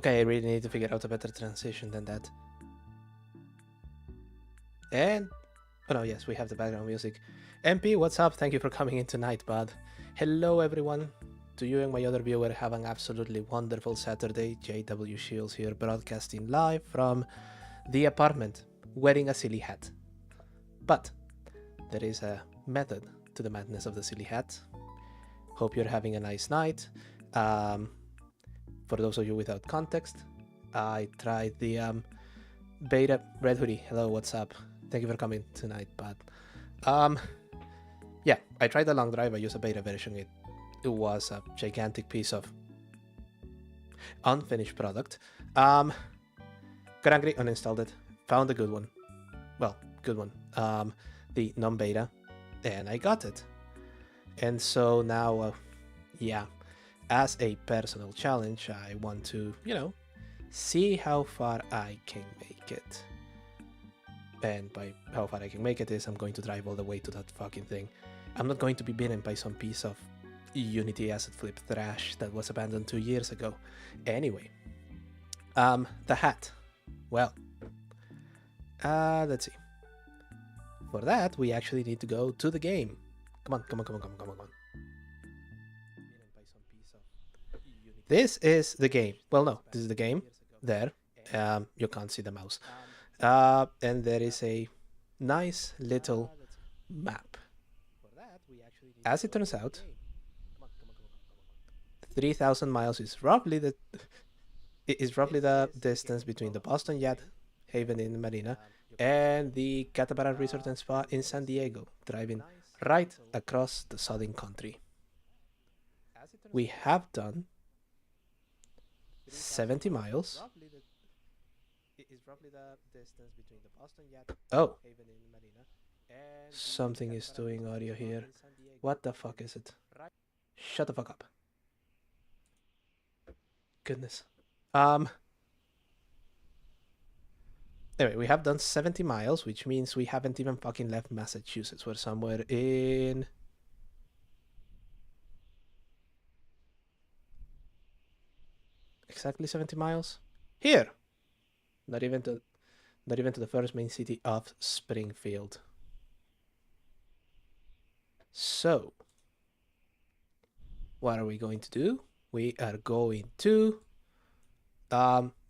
Okay, I really need to figure out a better transition than that. And, oh no, yes, we have the background music. MP, what's up? Thank you for coming in tonight, bud. Hello, everyone. To you and my other viewer, have an absolutely wonderful Saturday. JW Shields here, broadcasting live from the apartment, wearing a silly hat. But there is a method to the madness of the silly hat. Hope you're having a nice night. For those of you without context, I tried the beta red hoodie. Hello, what's up? Thank you for coming tonight, bud. Yeah, I tried the long drive. I used a beta version. It was a gigantic piece of unfinished product. Got angry, uninstalled it, found a good one. Well, good one. The non-beta, and I got it. And so now, yeah, as a personal challenge, I want to, see how far I can make it. And by how far I can make it is I'm going to drive all the way to that fucking thing. I'm not going to be bitten by some piece of Unity asset flip trash that was abandoned 2 years ago. Anyway, the hat. Well, let's see. For that, we actually need to go to the game. Come on, come on, come on, come on, come on, come on. This is the game. Well, no, this is the game. There. You can't see the mouse. And there is a nice little map. As it turns out, 3,000 miles is roughly the distance between the Boston Yacht Haven in Marina and the Catamaran Resort and Spa in San Diego, driving right across the southern country. We have done 70 miles. Oh, something is doing audio here. What the fuck is it? Shut the fuck up. Goodness. Anyway, we have done 70 miles, which means we haven't even fucking left Massachusetts. We're somewhere in... exactly 70 miles? Here! Not even to the first main city of Springfield. So, what are we going to do? We are going to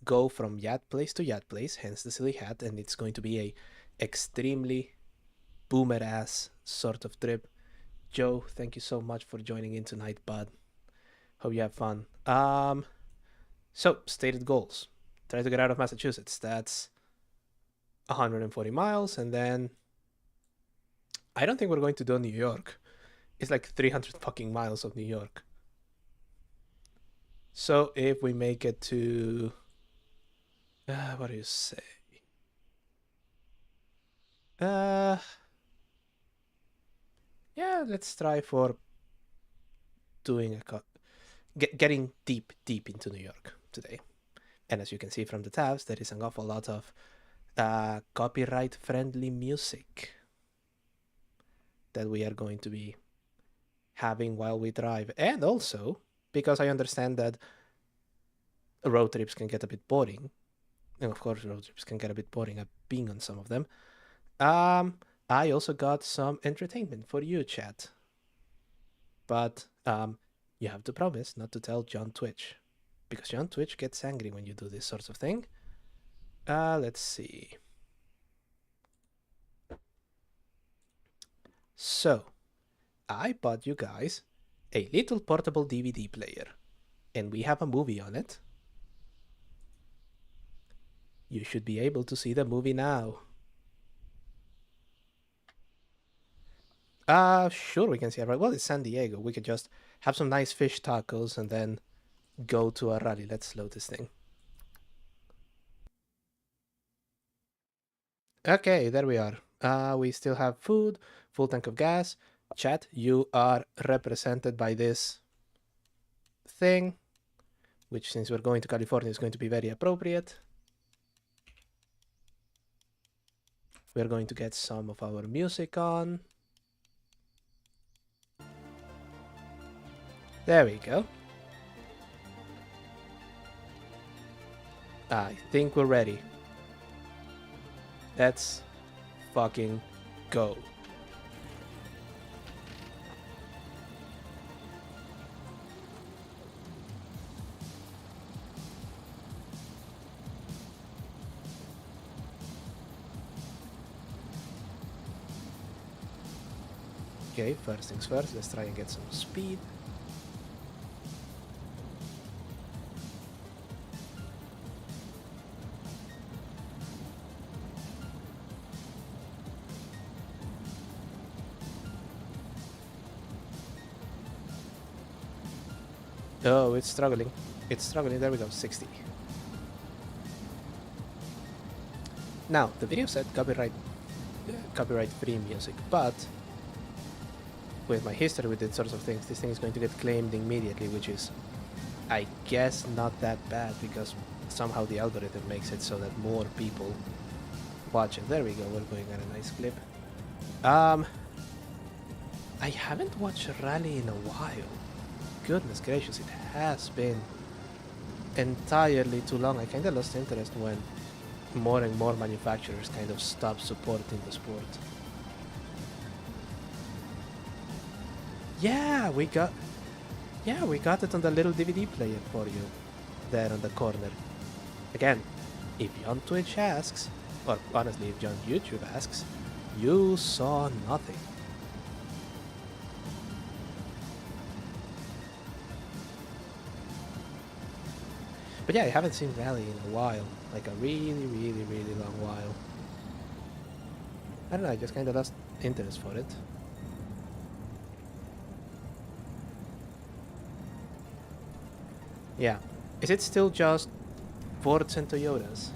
go from yacht place to yacht place, hence the silly hat, and it's going to be a extremely boomer ass sort of trip. Joe, thank you so much for joining in tonight, bud. Hope you have fun. So stated goals: try to get out of Massachusetts. That's 140 miles, and then I don't think we're going to do New York. It's like 300 fucking miles of New York. So if we make it to, what do you say? Yeah, let's try for doing getting deep into New York today. And as you can see from the tabs, there is an awful lot of copyright-friendly music that we are going to be having while we drive. And also, because I understand that road trips can get a bit boring, and of course road trips can get a bit boring, I've been on some of them, I also got some entertainment for you, chat. But you have to promise not to tell John Twitch, because John Twitch gets angry when you do this sort of thing. Let's see. So, I bought you guys a little portable DVD player, and we have a movie on it. You should be able to see the movie now. Sure, we can see it right. Well, it's San Diego. We could just have some nice fish tacos and then go to a rally. Let's load this thing. Okay, there we are. We still have food, full tank of gas. Chat, you are represented by this thing, which since we're going to California is going to be very appropriate. We're going to get some of our music on. There we go. I think we're ready. Let's fucking go. Okay, first things first, let's try and get some speed. Oh, it's struggling. It's struggling. There we go, 60. Now, the video said copyright-free music, but with my history with these sorts of things, this thing is going to get claimed immediately, which is, I guess, not that bad, because somehow the algorithm makes it so that more people watch it. There we go, we're going at a nice clip. I haven't watched Rally in a while. Goodness gracious, it has been entirely too long. I kind of lost interest when more and more manufacturers kind of stopped supporting the sport. Yeah, we got it on the little DVD player for you there on the corner. Again, if you're on Twitch asks, or honestly if you're on YouTube asks, you saw nothing. But yeah, I haven't seen Rally in a while, like a really long while. I don't know, I just kind of lost interest for it. Yeah. Is it still just Fords and Toyotas?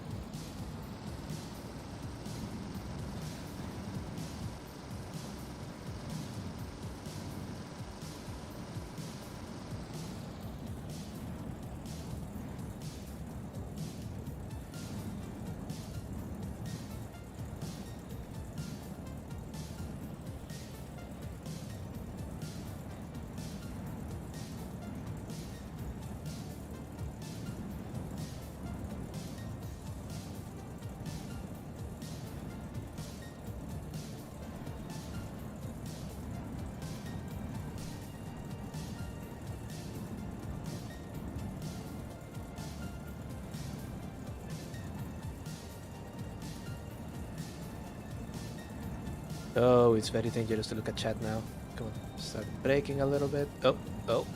Oh, it's very dangerous to look at chat now. Come on, start breaking a little bit. Oh.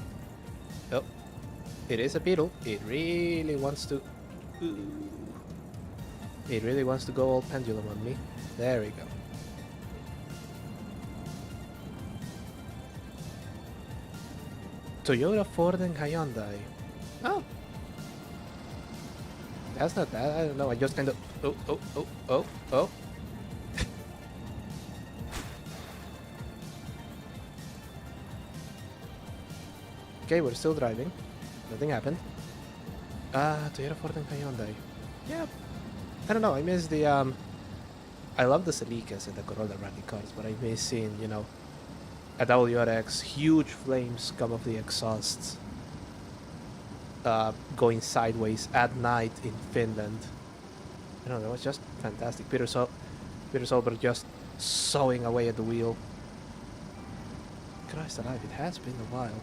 It is a beetle. It really wants to... Ooh. It really wants to go all pendulum on me. There we go. Toyota, Ford, and Hyundai. Oh. That's not bad. I don't know. I just kind of... Oh. Okay, we're still driving. Nothing happened. Toyota, Ford, and Hyundai. Yeah. I don't know. I miss the, I love the Celicas and the Corolla rally cars, but I miss seeing, you know, a WRX, huge flames come off the exhausts, going sideways at night in Finland. I don't know. It was just fantastic. Peter Solberg just sawing away at the wheel. Christ alive, it has been a while.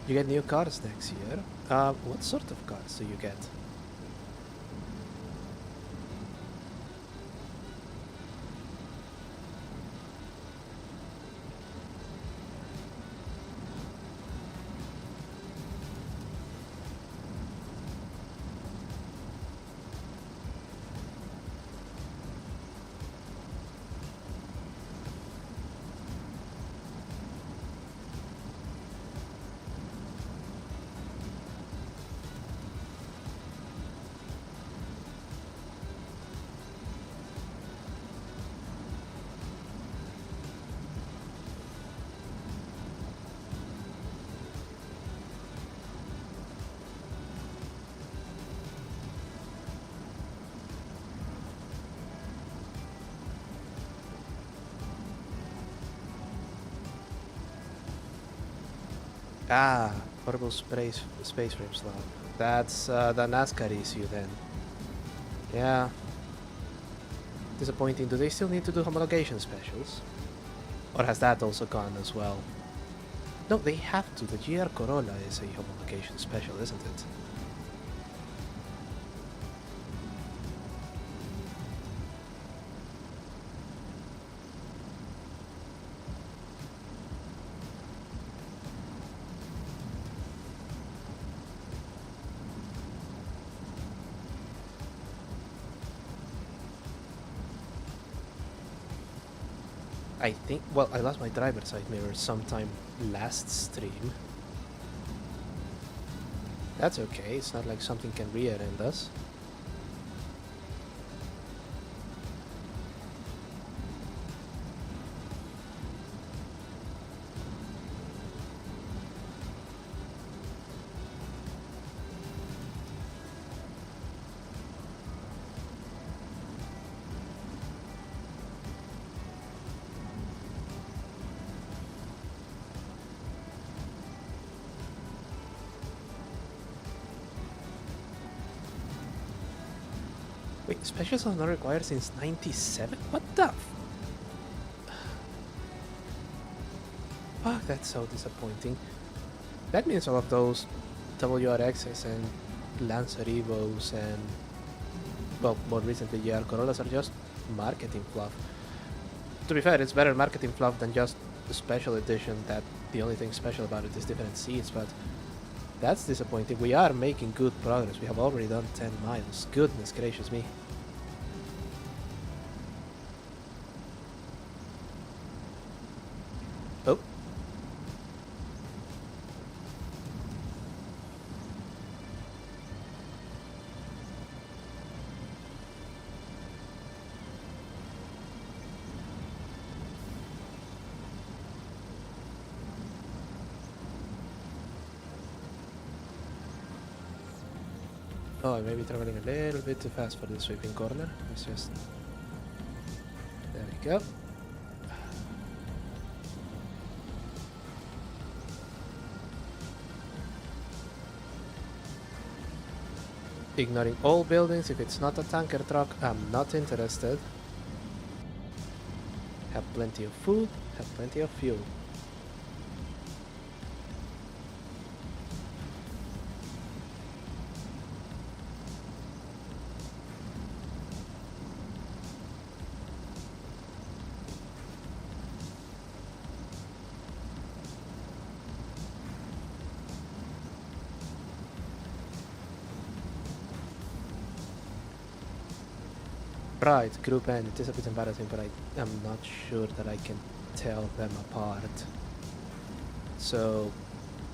You get new cars next year. What sort of cars do you get? Ah, horrible space frame slot. That's the NASCAR issue then. Yeah. Disappointing. Do they still need to do homologation specials? Or has that also gone as well? No, they have to. The GR Corolla is a homologation special, isn't it? I think, well, I lost my driver's side mirror sometime last stream. That's okay, it's not like something can rear-end us. Wait, specials are not required since 97? What the fuck, that's so disappointing. That means all of those WRXs and Lancer Evos and, well, more recently GR Corollas are just marketing fluff. To be fair, it's better marketing fluff than just the special edition that the only thing special about it is different seats, but that's disappointing. We are making good progress. We have already done 10 miles. Goodness gracious me. Oh. Oh, I may be traveling a little bit too fast for the sweeping corner. Let's just... There we go. Ignoring all buildings. If it's not a tanker truck, I'm not interested. Have plenty of food, have plenty of fuel. Right, group N. It is a bit embarrassing, but I am not sure that I can tell them apart. So,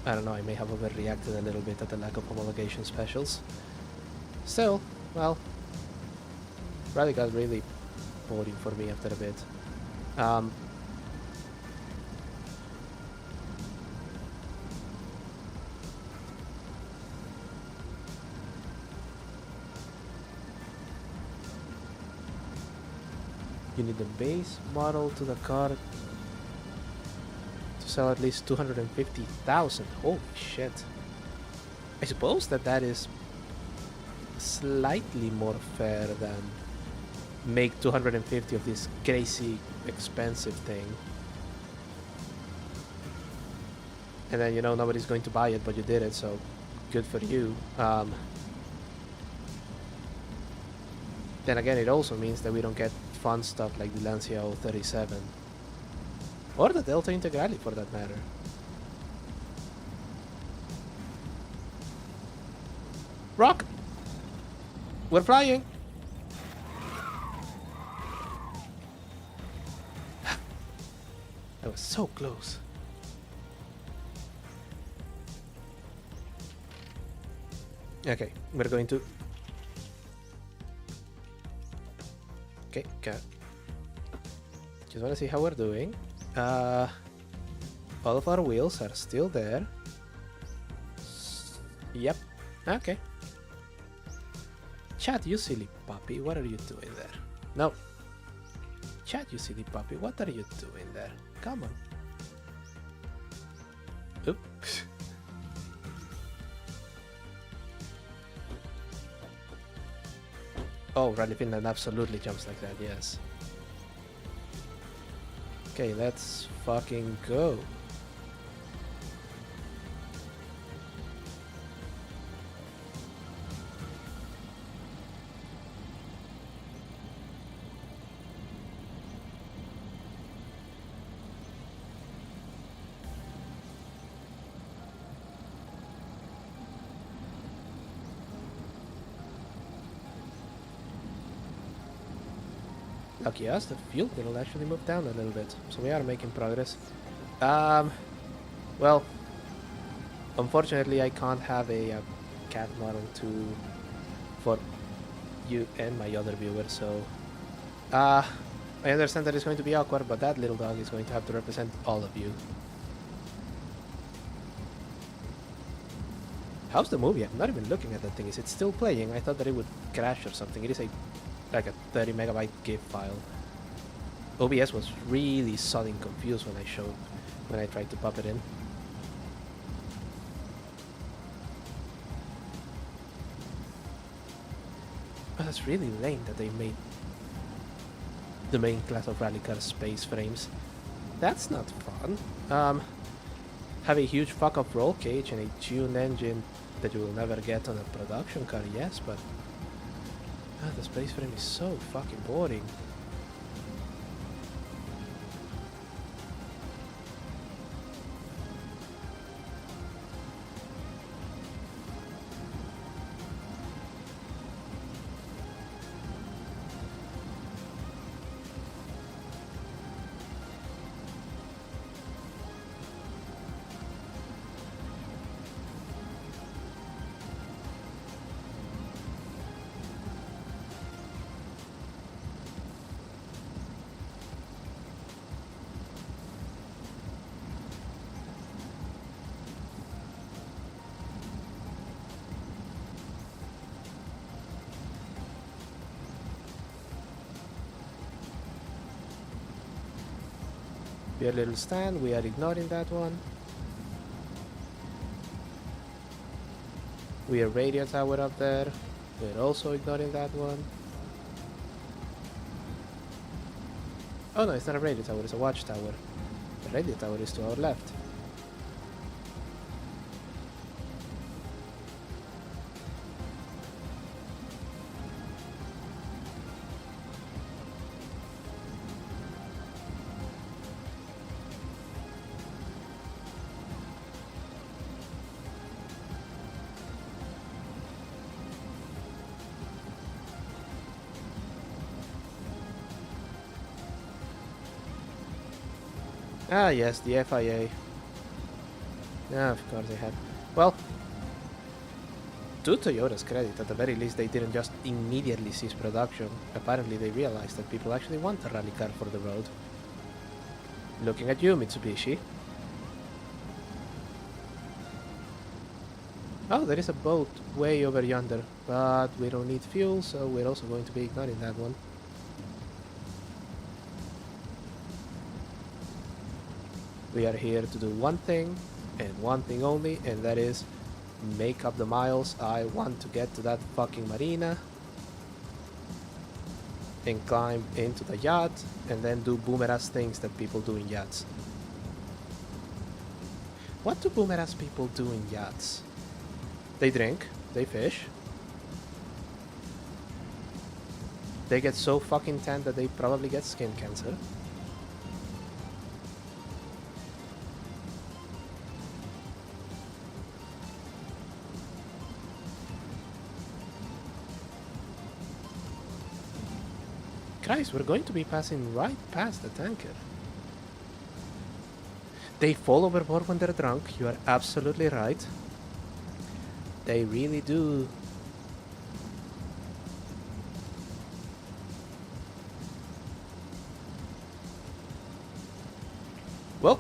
I don't know, I may have overreacted a little bit at the lack of homologation specials. Still, well, Rally got really boring for me after a bit. You need the base model to the car to sell at least 250,000. Holy shit. I suppose that is slightly more fair than make 250 of this crazy expensive thing. And then, you know, nobody's going to buy it, but you did it, so good for you. Then again, it also means that we don't get fun stuff like the Lancia 037. Or the Delta Integrale, for that matter. Rock! We're flying! That was so close. Okay, we're going to... Okay, got. Just want to see how we're doing. All of our wheels are still there. Yep. Okay. Chat, you silly puppy. What are you doing there? No. Chat, you silly puppy. What are you doing there? Come on. Oops. Oh, Rally Finland absolutely jumps like that, yes. Okay, let's fucking go. Lucky us, the fuel will actually move down a little bit, so we are making progress. Well, unfortunately I can't have a cat model for you and my other viewer, so I understand that it's going to be awkward, but that little dog is going to have to represent all of you. How's the movie? I'm not even looking at that thing. Is it still playing? I thought that it would crash or something. It is like a 30 megabyte GIF file. OBS was really sodding confused when I tried to pop it in. Oh, that's really lame that they made the main class of rally car space frames. That's not fun. Have a huge fuck-up roll cage and a tuned engine that you will never get on a production car, yes, but the space frame is so fucking boring. Your little stand, we are ignoring that one. We are radio tower up there. We're also ignoring that one. Oh no, it's not a radio tower, it's a watchtower. The radio tower is to our left. Ah yes, the FIA. Yeah, of course they had. Well, to Toyota's credit, at the very least they didn't just immediately cease production. Apparently they realized that people actually want a rally car for the road. Looking at you, Mitsubishi. Oh, there is a boat way over yonder, but we don't need fuel, so we're also going to be ignoring that one. We are here to do one thing, and one thing only, and that is make up the miles I want to get to that fucking marina, and climb into the yacht, and then do boomer-ass things that people do in yachts. What do boomer-ass people do in yachts? They drink, they fish, they get so fucking tan that they probably get skin cancer. Christ, we're going to be passing right past the tanker. They fall overboard when they're drunk, you are absolutely right. They really do. Well.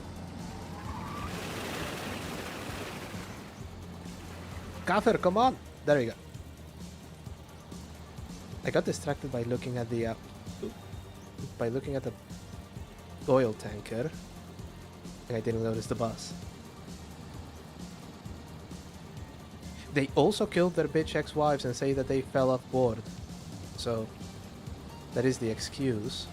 Gaffer, come on! There we go. I got distracted by looking at the oil tanker, and I didn't notice the bus. They also killed their bitch ex-wives and say that they fell off board. So that is the excuse.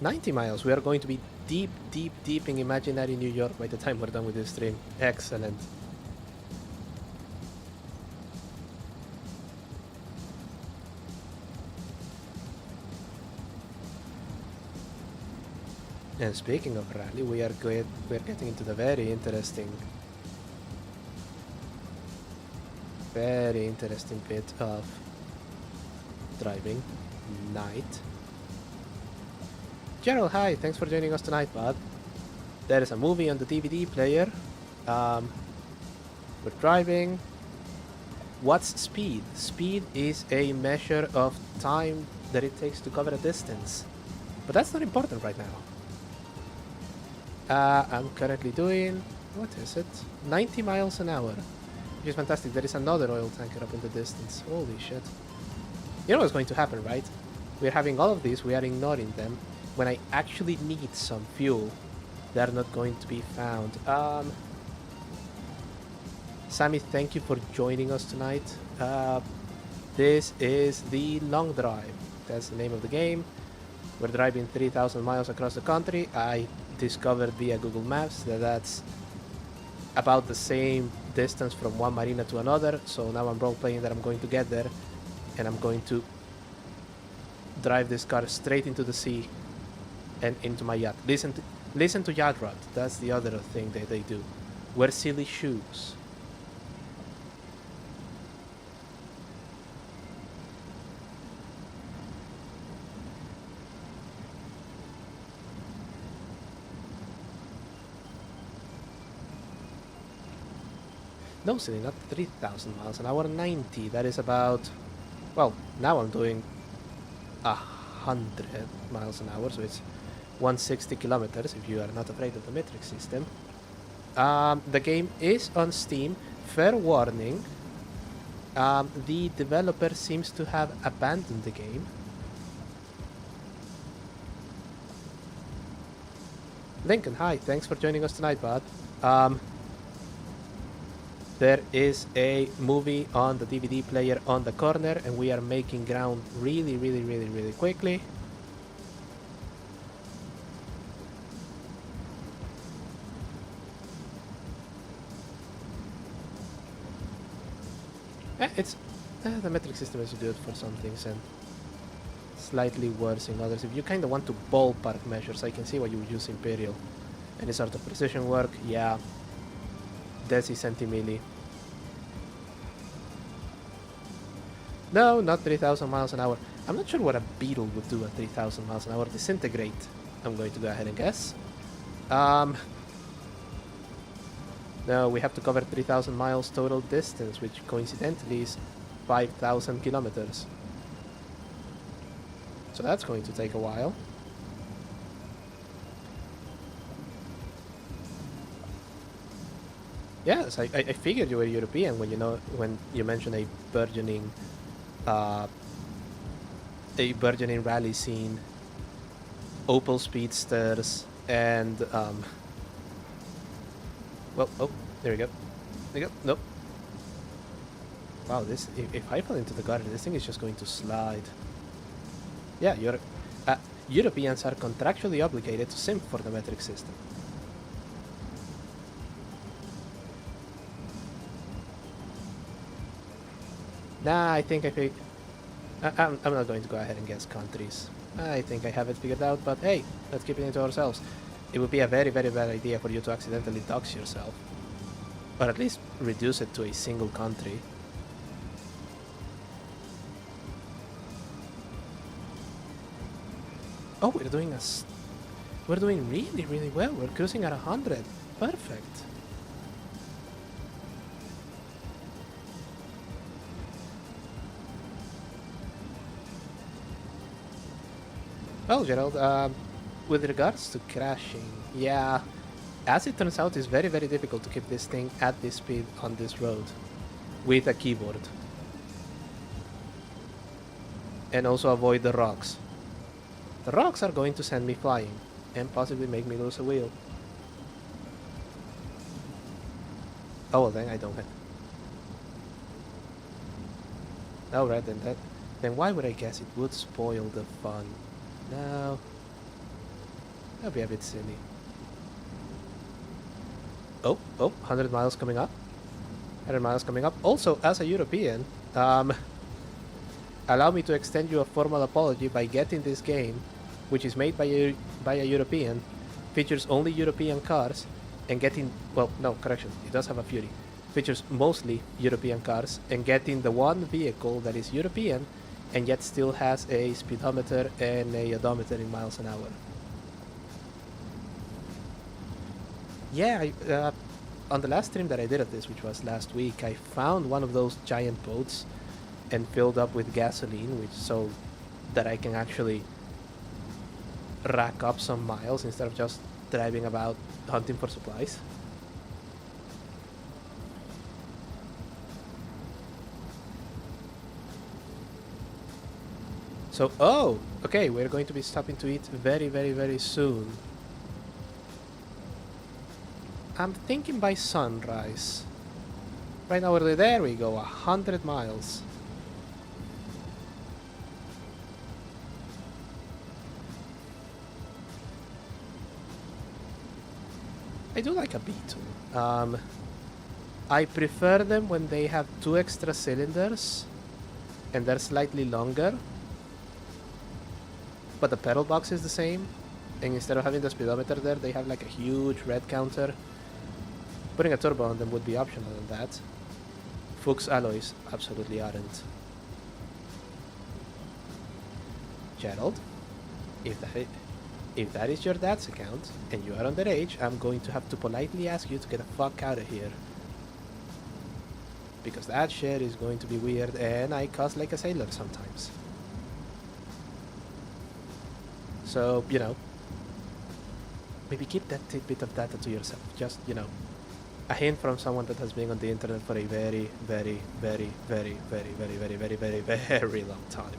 $90 miles. We are going to be deep, deep, deep in imaginary New York by the time we're done with this stream. Excellent. And speaking of rally, we're getting into the very interesting bit of driving. Night. Gerald, hi, thanks for joining us tonight, bud. There is a movie on the DVD player. We're driving. What's speed? Speed is a measure of time that it takes to cover a distance. But that's not important right now. I'm currently doing, what is it? 90 miles an hour. Which is fantastic. There is another oil tanker up in the distance. Holy shit. You know what's going to happen, right? We're having all of these, we are ignoring them. When I actually need some fuel, they're not going to be found. Sammy, thank you for joining us tonight. This is the long drive. That's the name of the game. We're driving 3,000 miles across the country. I discovered via Google Maps that that's about the same distance from one marina to another. So now I'm role-playing that I'm going to get there, and I'm going to drive this car straight into the sea and into my yacht. Listen to Yacht Rod. That's the other thing that they do. Wear silly shoes. No, silly, not 3,000 miles an hour, 90. That is about, well, now I'm doing 100 miles an hour, so it's 160 kilometers if you are not afraid of the metric system. The game is on Steam. Fair warning, the developer seems to have abandoned the game. Lincoln, hi, thanks for joining us tonight, bud. There is a movie on the DVD player on the corner, and we are making ground really, really, really, really quickly. The metric system is good for some things and slightly worse in others. If you kind of want to ballpark measures, I can see why you would use Imperial. Any sort of precision work, yeah. Deci centimilli. No, not 3,000 miles an hour. I'm not sure what a beetle would do at 3,000 miles an hour. Disintegrate, I'm going to go ahead and guess. No, we have to cover 3,000 miles total distance, which coincidentally is 5,000 kilometers. So that's going to take a while. Yes, I figured you were European when you mentioned a burgeoning rally scene, Opel Speedsters, and well, oh, there we go. There we go. Nope. Wow, this if I fall into the gutter, this thing is just going to slide. Yeah, Europeans are contractually obligated to simp for the metric system. Nah, I think I'm not going to go ahead and guess countries. I think I have it figured out, but hey, let's keep it to ourselves. It would be a very, very bad idea for you to accidentally dox yourself. Or at least reduce it to a single country. Oh, we're doing really, really well. We're cruising at 100. Perfect. Well, Gerald, with regards to crashing, yeah, as it turns out, it's very, very difficult to keep this thing at this speed on this road with a keyboard. And also avoid the rocks. The rocks are going to send me flying and possibly make me lose a wheel. Oh, well, then I don't hit. Oh, right, then why would I guess it would spoil the fun? No. That'd be a bit silly. Oh, 100 miles coming up. 100 miles coming up. Also, as a European, allow me to extend you a formal apology by getting this game, which is made by a European, features only European cars, and getting, well, no, correction, it does have a Fury. Features mostly European cars, and getting the one vehicle that is European, and yet still has a speedometer and a odometer in miles an hour. Yeah, on the last stream that I did of this, which was last week, I found one of those giant boats and filled up with gasoline, which so that I can actually rack up some miles instead of just driving about hunting for supplies. So, oh, okay, we're going to be stopping to eat very, very, very soon. I'm thinking by sunrise. Right now, there we go, 100 miles. I do like a B2. I prefer them when they have 2 extra cylinders and they're slightly longer, but the pedal box is the same, and instead of having the speedometer there, they have like a huge red counter. Putting a turbo on them would be optional on that. Fuchs alloys absolutely aren't. Gerald, if that is your dad's account and you are underage, I'm going to have to politely ask you to get the fuck out of here. Because that shit is going to be weird and I cuss like a sailor sometimes. So, you know, maybe keep that tidbit of data to yourself. Just, you know, a hint from someone that has been on the internet for a very, very, very, very, very, very, very, very, very, very long time.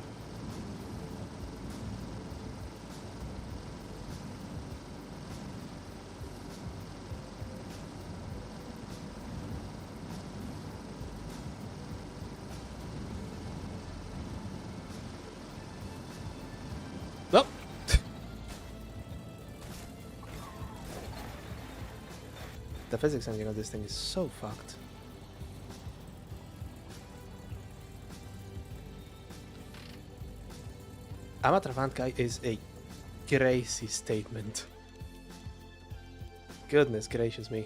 Well, the physics engine of this thing is so fucked. Amatravankai is a crazy statement. Goodness gracious me.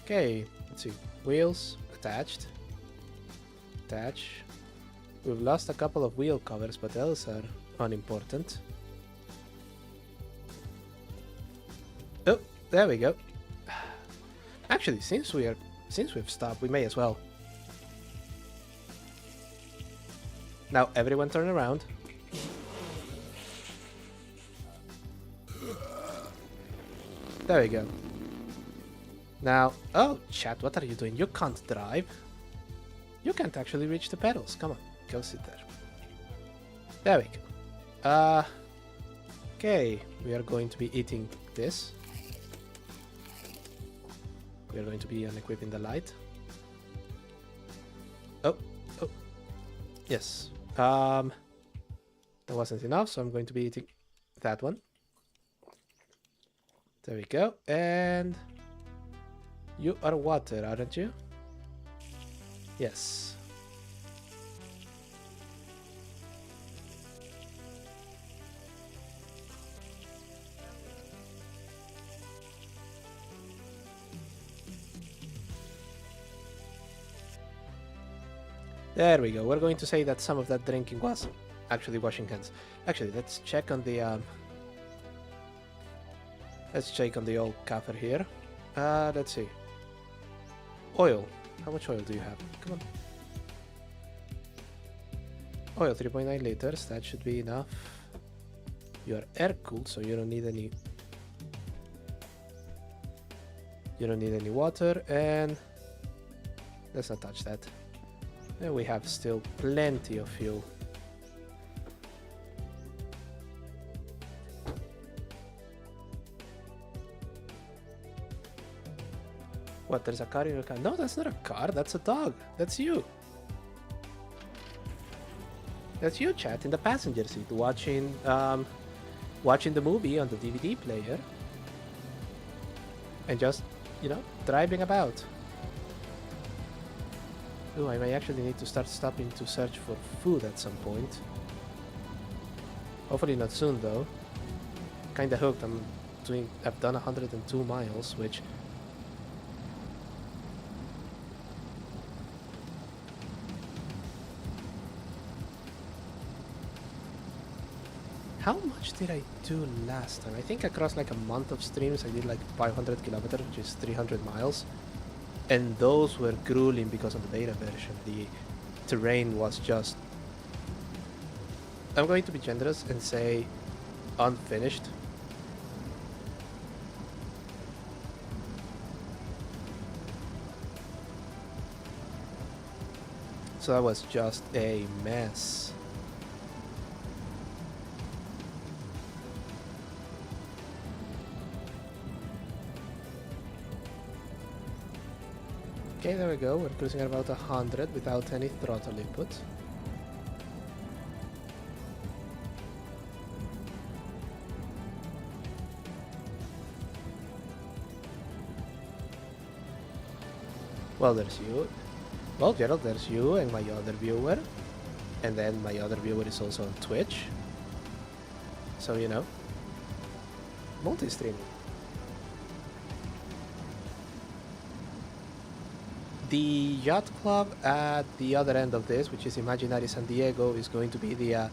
Okay, let's see. Wheels attached. Attach. We've lost a couple of wheel covers, but those are unimportant. Oh, there we go. Actually, since we've stopped, we may as well. Now everyone turn around. There we go. Now, oh, chat, what are you doing? You can't drive. You can't actually reach the pedals. Come on, go sit there. There we go. Okay, we are going to be eating this. We are going to be unequipping the light. Oh, yes. That wasn't enough, so I'm going to be eating that one. There we go. And you are water, aren't you? Yes. There we go. We're going to say that some of that drinking was actually washing hands. Actually, let's check on the let's check on the old kafir here. Let's see. Oil. How much oil do you have? Come on. Oil, 3.9 liters. That should be enough. You are air cooled, so you don't need any. You don't need any water, and let's not touch that. And we have still plenty of fuel. What, there's a car in your car? No, that's not a car, that's a dog. That's you. That's you, chat, in the passenger seat, watching the movie on the DVD player. And just, you know, driving about. Ooh, I may actually need to start stopping to search for food at some point. Hopefully not soon, though. Kinda hooked. I've done 102 miles, which... How much did I do last time? I think across like a month of streams I did like 500 kilometers, which is 300 miles. And those were grueling because of the beta version. The terrain was just... I'm going to be generous and say unfinished. So that was just a mess. Okay, there we go. We're cruising at about 100 without any throttle input. Well, there's you. Well, Gerald, there's you and my other viewer. And then my other viewer is also on Twitch. So, you know, multi-streaming. The yacht club at the other end of this, which is Imaginary San Diego, is going to be the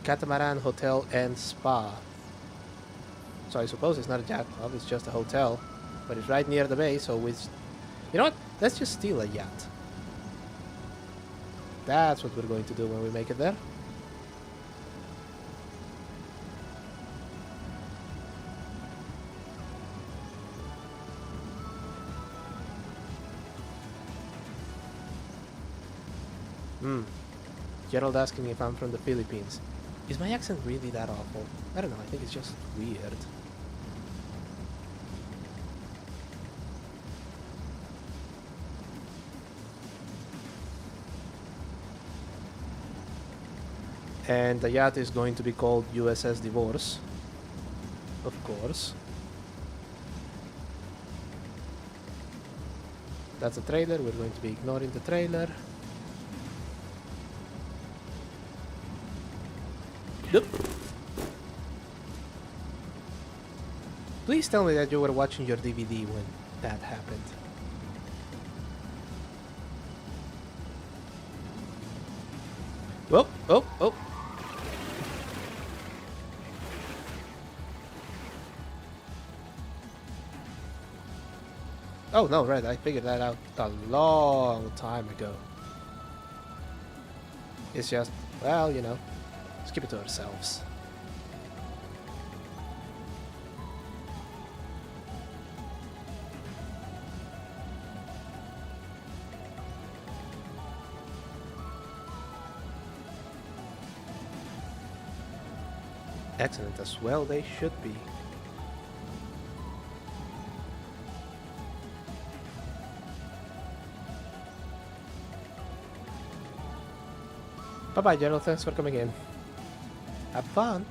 Catamaran Hotel and Spa. So I suppose it's not a yacht club, it's just a hotel. But it's right near the bay, so it's... You know what? Let's just steal a yacht. That's what we're going to do when we make it there. Gerald asking if I'm from the Philippines. Is my accent really that awful? I don't know, I think it's just weird. And the yacht is going to be called USS Divorce. Of course. That's a trailer, we're going to be ignoring the trailer. Nope. Please tell me that you were watching your DVD when that happened. Oh, oh, oh. Oh, no, right, I figured that out a long time ago. It's just, well, you know, let's keep it to ourselves. Excellent as well, they should be. Bye-bye, Gerald. Thanks for coming in. Have fun.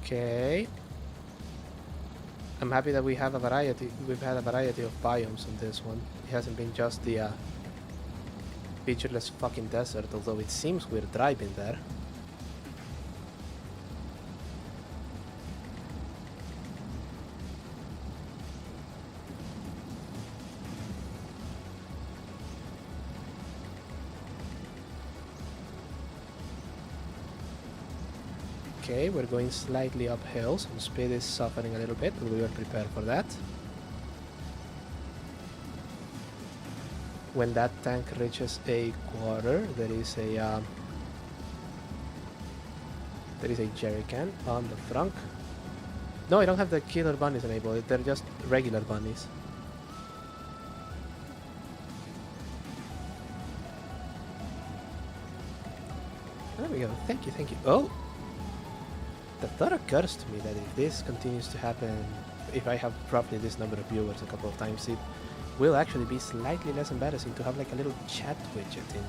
Okay. I'm happy that we have a variety. We've had a variety of biomes on this one. It hasn't been just the featureless fucking desert, although it seems we're driving there. Okay, we're going slightly uphill, so speed is suffering a little bit, but we were prepared for that. When that tank reaches a quarter, there is a jerry can on the front. No, I don't have the killer bunnies enabled. They're just regular bunnies. There we go. Thank you, thank you. Oh! The thought occurs to me that if this continues to happen, if I have roughly this number of viewers a couple of times, it will actually be slightly less embarrassing to have like a little chat widget in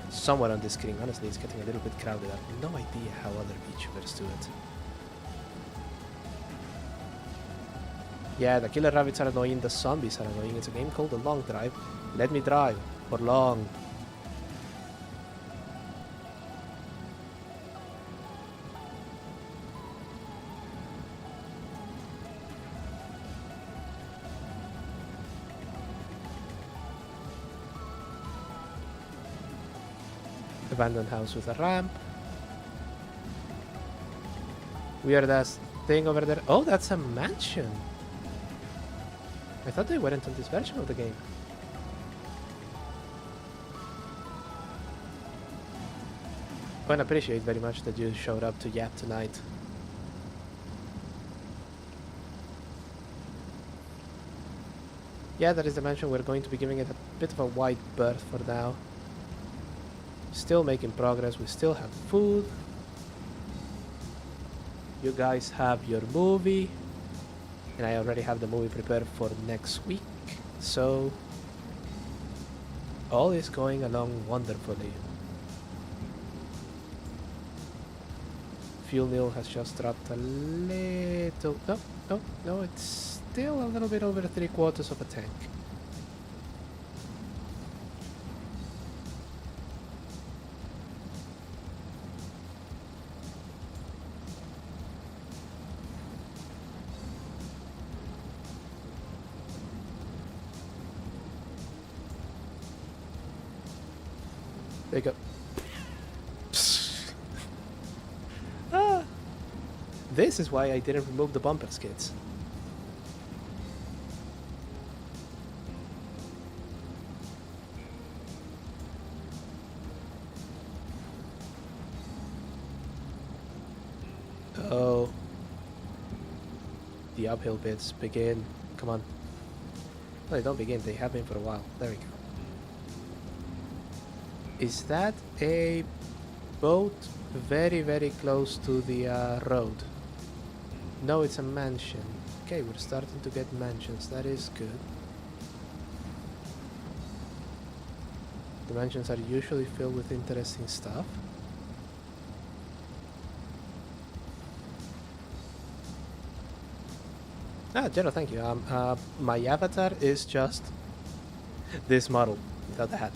somewhere on the screen. Honestly, it's getting a little bit crowded. I have no idea how other VTubers do it. Yeah, the killer rabbits are annoying, the zombies are annoying. It's a game called The Long Drive. Let me drive. For long. Abandoned house with a ramp. Weird ass thing over there. Oh, that's a mansion. I thought they weren't on this version of the game. I appreciate very much that you showed up to Yap tonight. Yeah, that is the mansion. We're going to be giving it a bit of a wide berth for now. Still making progress. We still have food. You guys have your movie. And I already have the movie prepared for next week. So all is going along wonderfully. Fuel meal has just dropped a little. No, it's still a little bit over 3/4 of a tank. There you go. Ah, this is why I didn't remove the bumper skids. Oh. The uphill bits begin. Come on. No, they don't begin. They have been for a while. There we go. Is that a boat very, very close to the road? No, it's a mansion. Okay, we're starting to get mansions. That is good. The mansions are usually filled with interesting stuff. Ah, Jero, thank you. My avatar is just this model without the hat.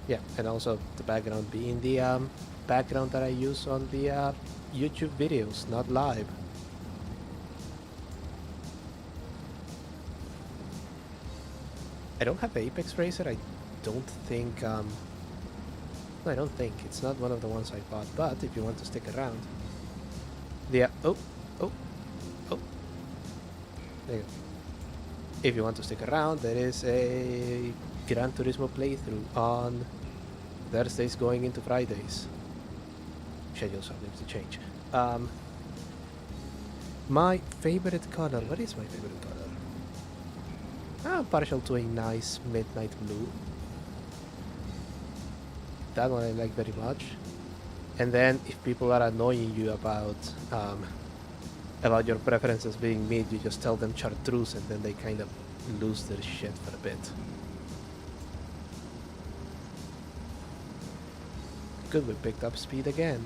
Yeah, and also the background being the background that I use on the YouTube videos, not live. I don't have Apex Racer. I don't think. No, I don't think. It's not one of the ones I bought. But if you want to stick around, the oh. There you go. If you want to stick around, there is a Gran Turismo playthrough on Thursdays going into Fridays. Schedules are going to change. My favorite color. What is my favorite color? Partial to a nice midnight blue. That one I like very much. And then if people are annoying you about your preferences being mid, you just tell them chartreuse, and then they kind of lose their shit for a bit. Good, we picked up speed again.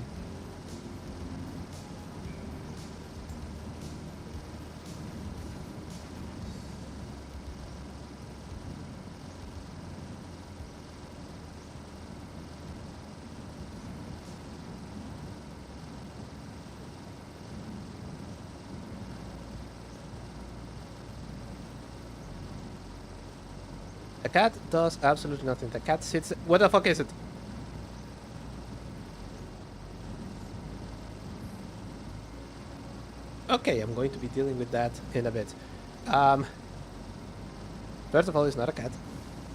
The cat does absolutely nothing. The cat sits... What the fuck is it? Okay, I'm going to be dealing with that in a bit. First of all, it's not a cat.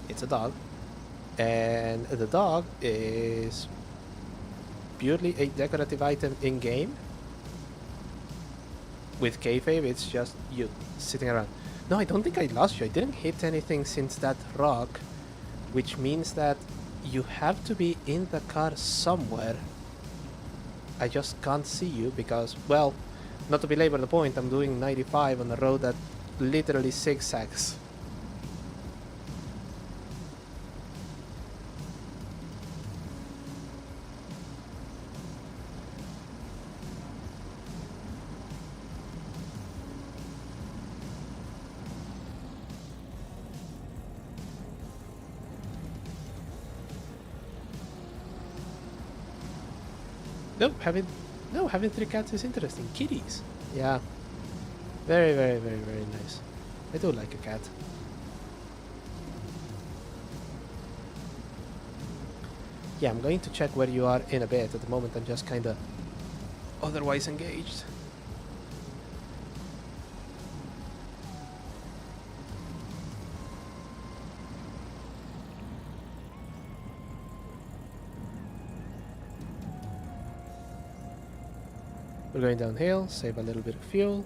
It's a dog. And the dog is purely a decorative item in-game. With kayfabe, it's just you sitting around. No, I don't think I lost you. I didn't hit anything since that rock, which means that you have to be in the car somewhere. I just can't see you because, well, not to belabor the point, I'm doing 95 on a road that literally zigzags. Having 3 cats is interesting. Kitties. Yeah. Very, very, very, very nice. I do like a cat. Yeah, I'm going to check where you are in a bit. At the moment, I'm just kind of otherwise engaged. We're going downhill, save a little bit of fuel.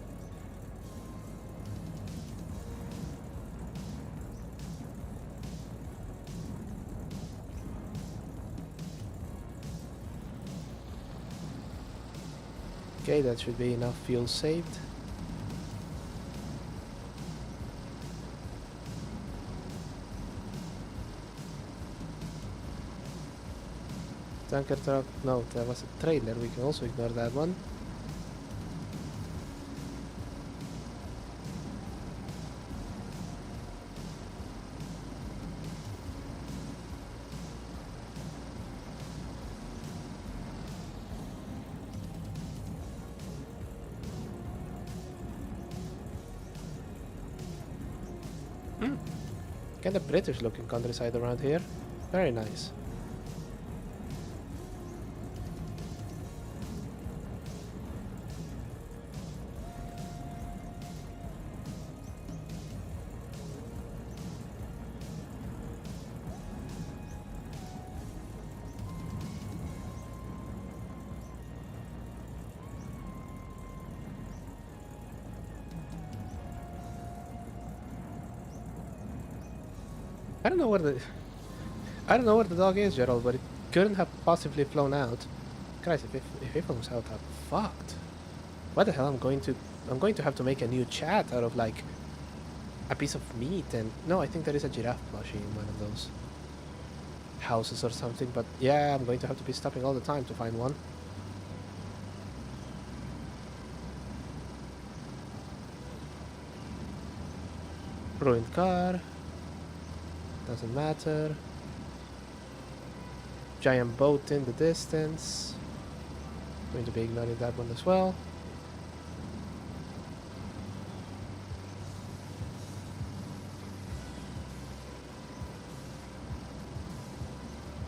Okay, that should be enough fuel saved. Tanker truck, no, there was a trailer, we can also ignore that one. Kind of British looking countryside around here. Very nice. I don't know where the dog is, Gerald, but it couldn't have possibly flown out. Christ, if it flows out, I'm fucked. What the hell? I'm going to have to make a new chat out of like a piece of meat and no, I think there is a giraffe plushie in one of those houses or something. But yeah, I'm going to have to be stopping all the time to find one. Ruined car. Doesn't matter. Giant boat in the distance. Going to be ignoring that one as well.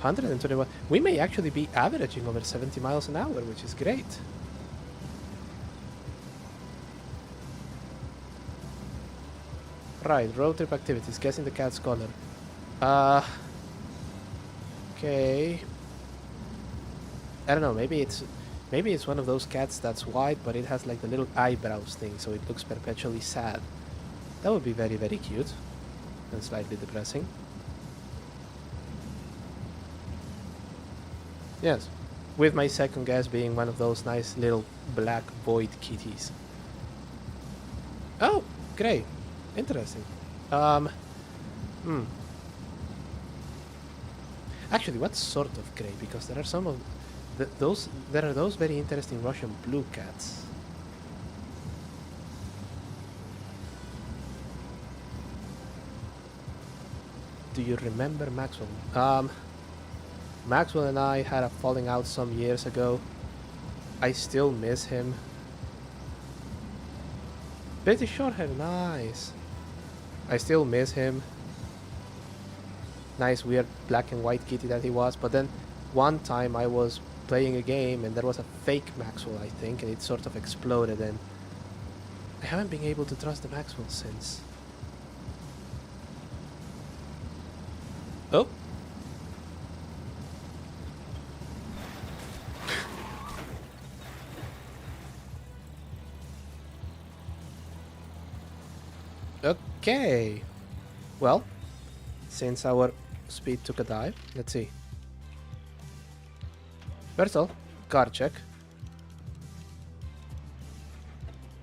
$121. We may actually be averaging over 70 miles an hour, which is great. Right, road trip activities. Guessing the cat's color. Okay. I don't know, maybe it's one of those cats that's white, but it has like the little eyebrows thing, so it looks perpetually sad. That would be very, very cute. And slightly depressing. Yes. With my second guess being one of those nice little black void kitties. Oh, great. Interesting. Actually, what sort of grey? Because there are some of those very interesting Russian blue cats. Do you remember Maxwell? Maxwell and I had a falling out some years ago. I still miss him. British Shorthair, nice. I still miss him. Nice weird black and white kitty that he was. But then one time I was playing a game and there was a fake Maxwell, I think, and it sort of exploded, and I haven't been able to trust the Maxwell since. Oh. Okay. Well, since our speed took a dive, let's see. First of all, car check.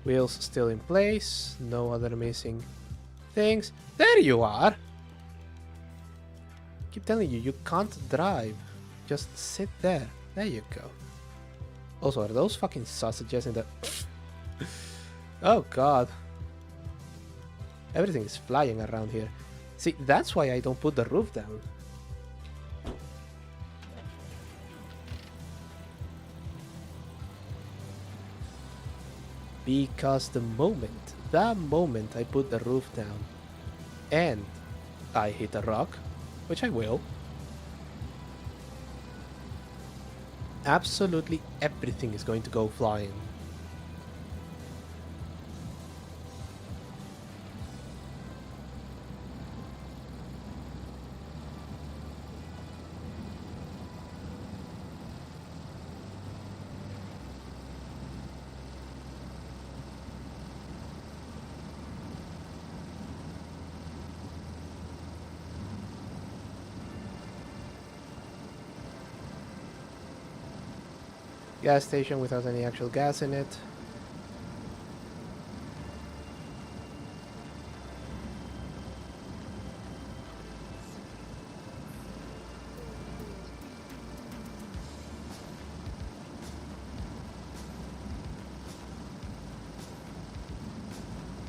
Wheels still in place. No other missing things. There you are! Keep telling you, you can't drive. Just sit there. There you go. Also, are those fucking sausages in the... Oh god. Everything is flying around here. See, that's why I don't put the roof down. Because the moment I put the roof down and I hit a rock, which I will, absolutely everything is going to go flying. Gas station without any actual gas in it.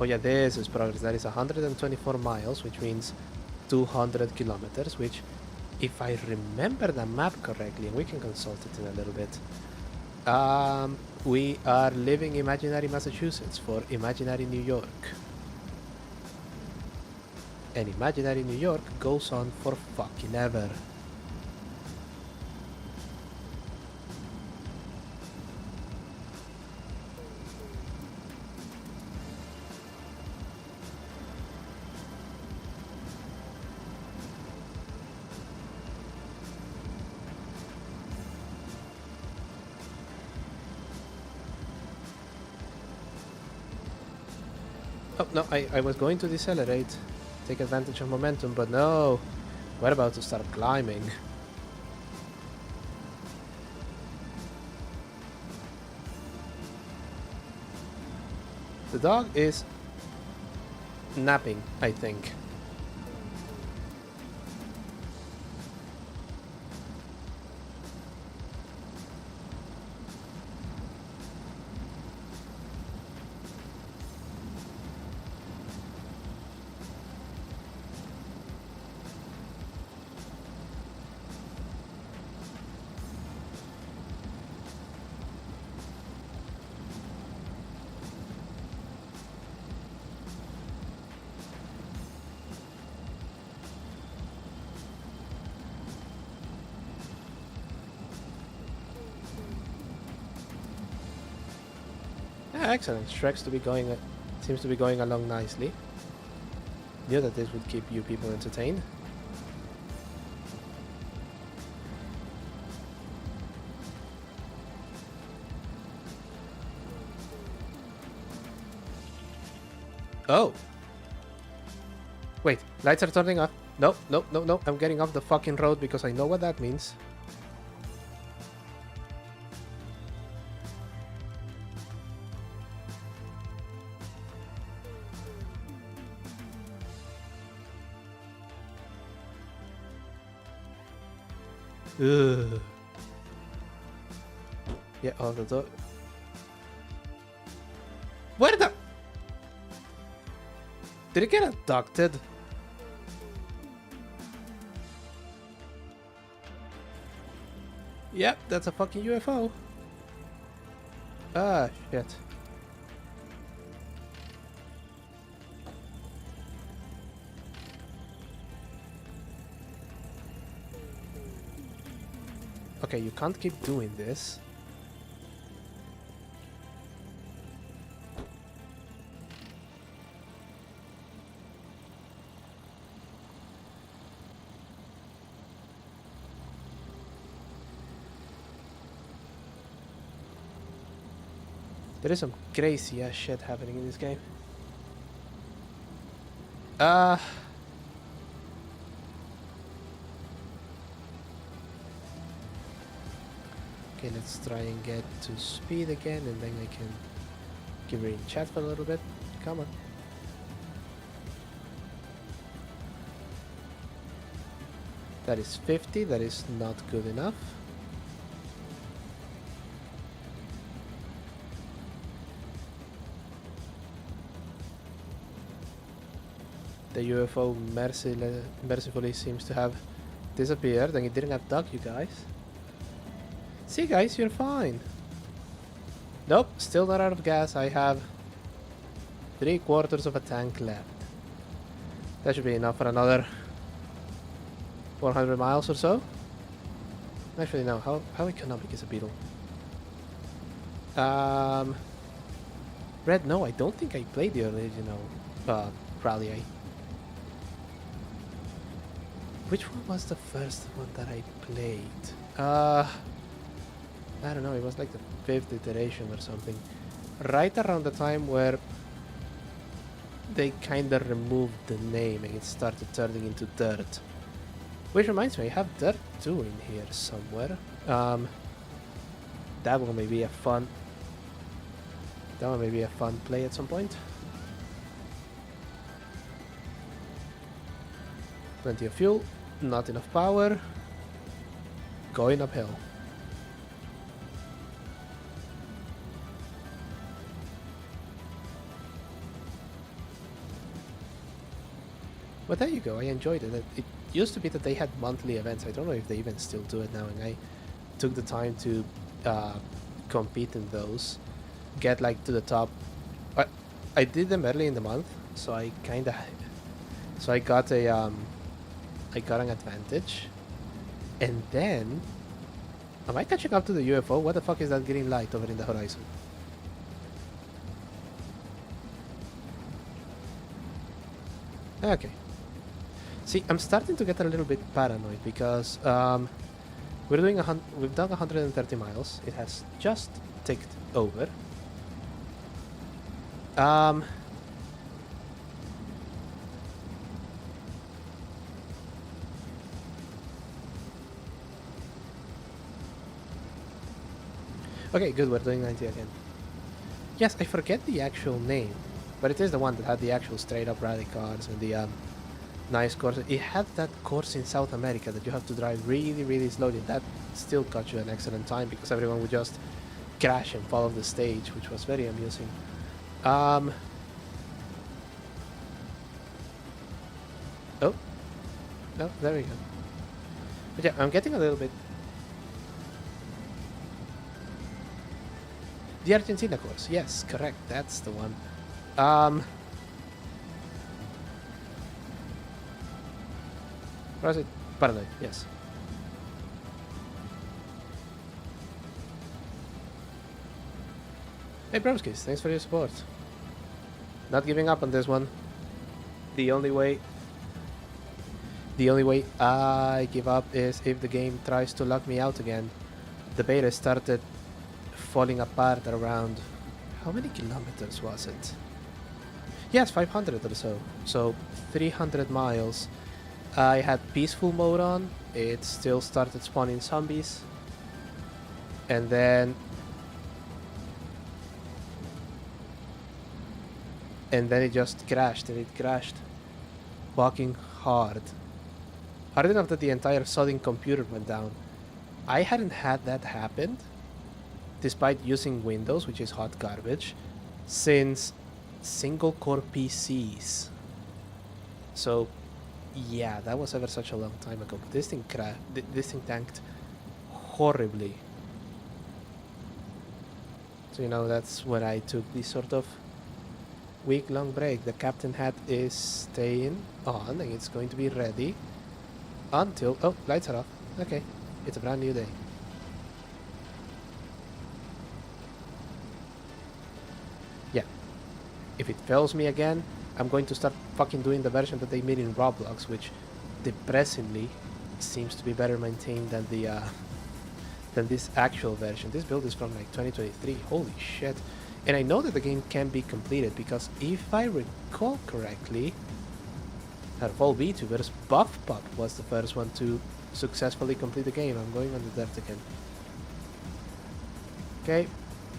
Oh yeah, this is progress. That is 124 miles, which means 200 kilometers, which, if I remember the map correctly, and we can consult it in a little bit, we are leaving imaginary Massachusetts for imaginary New York. And imaginary New York goes on for fucking ever. Oh, no, I was going to decelerate, take advantage of momentum, but no, we're about to start climbing. The dog is napping, I think. Yeah, excellent. Shreks to be going, seems to be going along nicely. Knew that this would keep you people entertained. Oh. Wait, lights are turning off. No, no, no, no. I'm getting off the fucking road because I know what that means. Ugh. Yeah, all the door. Where the... Did it get abducted? Yep, that's a fucking UFO. Ah, shit. Okay, you can't keep doing this. There is some crazy ass shit happening in this game. Uh... Okay, let's try and get to speed again, and then I can give her in chat for a little bit. Come on. That is 50, that is not good enough. The UFO mercifully seems to have disappeared, and it didn't abduct you guys. See guys, you're fine. Nope, still not out of gas. I have 3/4 of a tank left. That should be enough for another 400 miles or so. Actually no, how economic is a Beetle? Red, no, I don't think I played the original Rally. Which one was the first one that I played? I don't know, it was like the 5th iteration or something. Right around the time where they kinda removed the name and it started turning into Dirt. Which reminds me, I have Dirt 2 in here somewhere. That one may be a fun... That one may be a fun play at some point. Plenty of fuel, not enough power. Going uphill. But there you go, I enjoyed it. It used to be that they had monthly events. I don't know if they even still do it now, and I took the time to compete in those. Get like to the top. I did them early in the month, so I kinda... So I got a I got an advantage. And then... Am I catching up to the UFO? What the fuck is that green light over in the horizon? Okay. See, I'm starting to get a little bit paranoid because we've done 130 miles. It has just ticked over. Okay, good, we're doing 90 again. Yes, I forget the actual name, but it is the one that had the actual straight up rally cars and the nice course. It had that course in South America that you have to drive really, really slowly. That still got you an excellent time because everyone would just crash and fall off the stage, which was very amusing. Oh. No, there we go. But yeah, I'm getting a little bit... The Argentina course, yes, correct, that's the one. Where is it? Paranoid, yes. Hey broskis, thanks for your support. Not giving up on this one. The only way I give up is if the game tries to lock me out again. The beta started falling apart around... How many kilometers was it? Yes, 500 or so. So 300 miles. I had peaceful mode on. It still started spawning zombies. And then it just crashed, and it crashed fucking hard. Hard enough that the entire sodding computer went down. I hadn't had that happen, despite using Windows, which is hot garbage, since single core PCs. So yeah, that was ever such a long time ago. But this thing tanked horribly. So you know, that's when I took this sort of week-long break. The captain hat is staying on, and it's going to be ready until... Oh, lights are off. Okay, it's a brand new day. Yeah, if it fails me again, I'm going to start fucking doing the version that they made in Roblox, which depressingly seems to be better maintained than the than this actual version. This build is from like 2023. Holy shit. And I know that the game can be completed because if I recall correctly, out of all VTubers, Buff Pup was the first one to successfully complete the game. I'm going on the dirt again. Okay,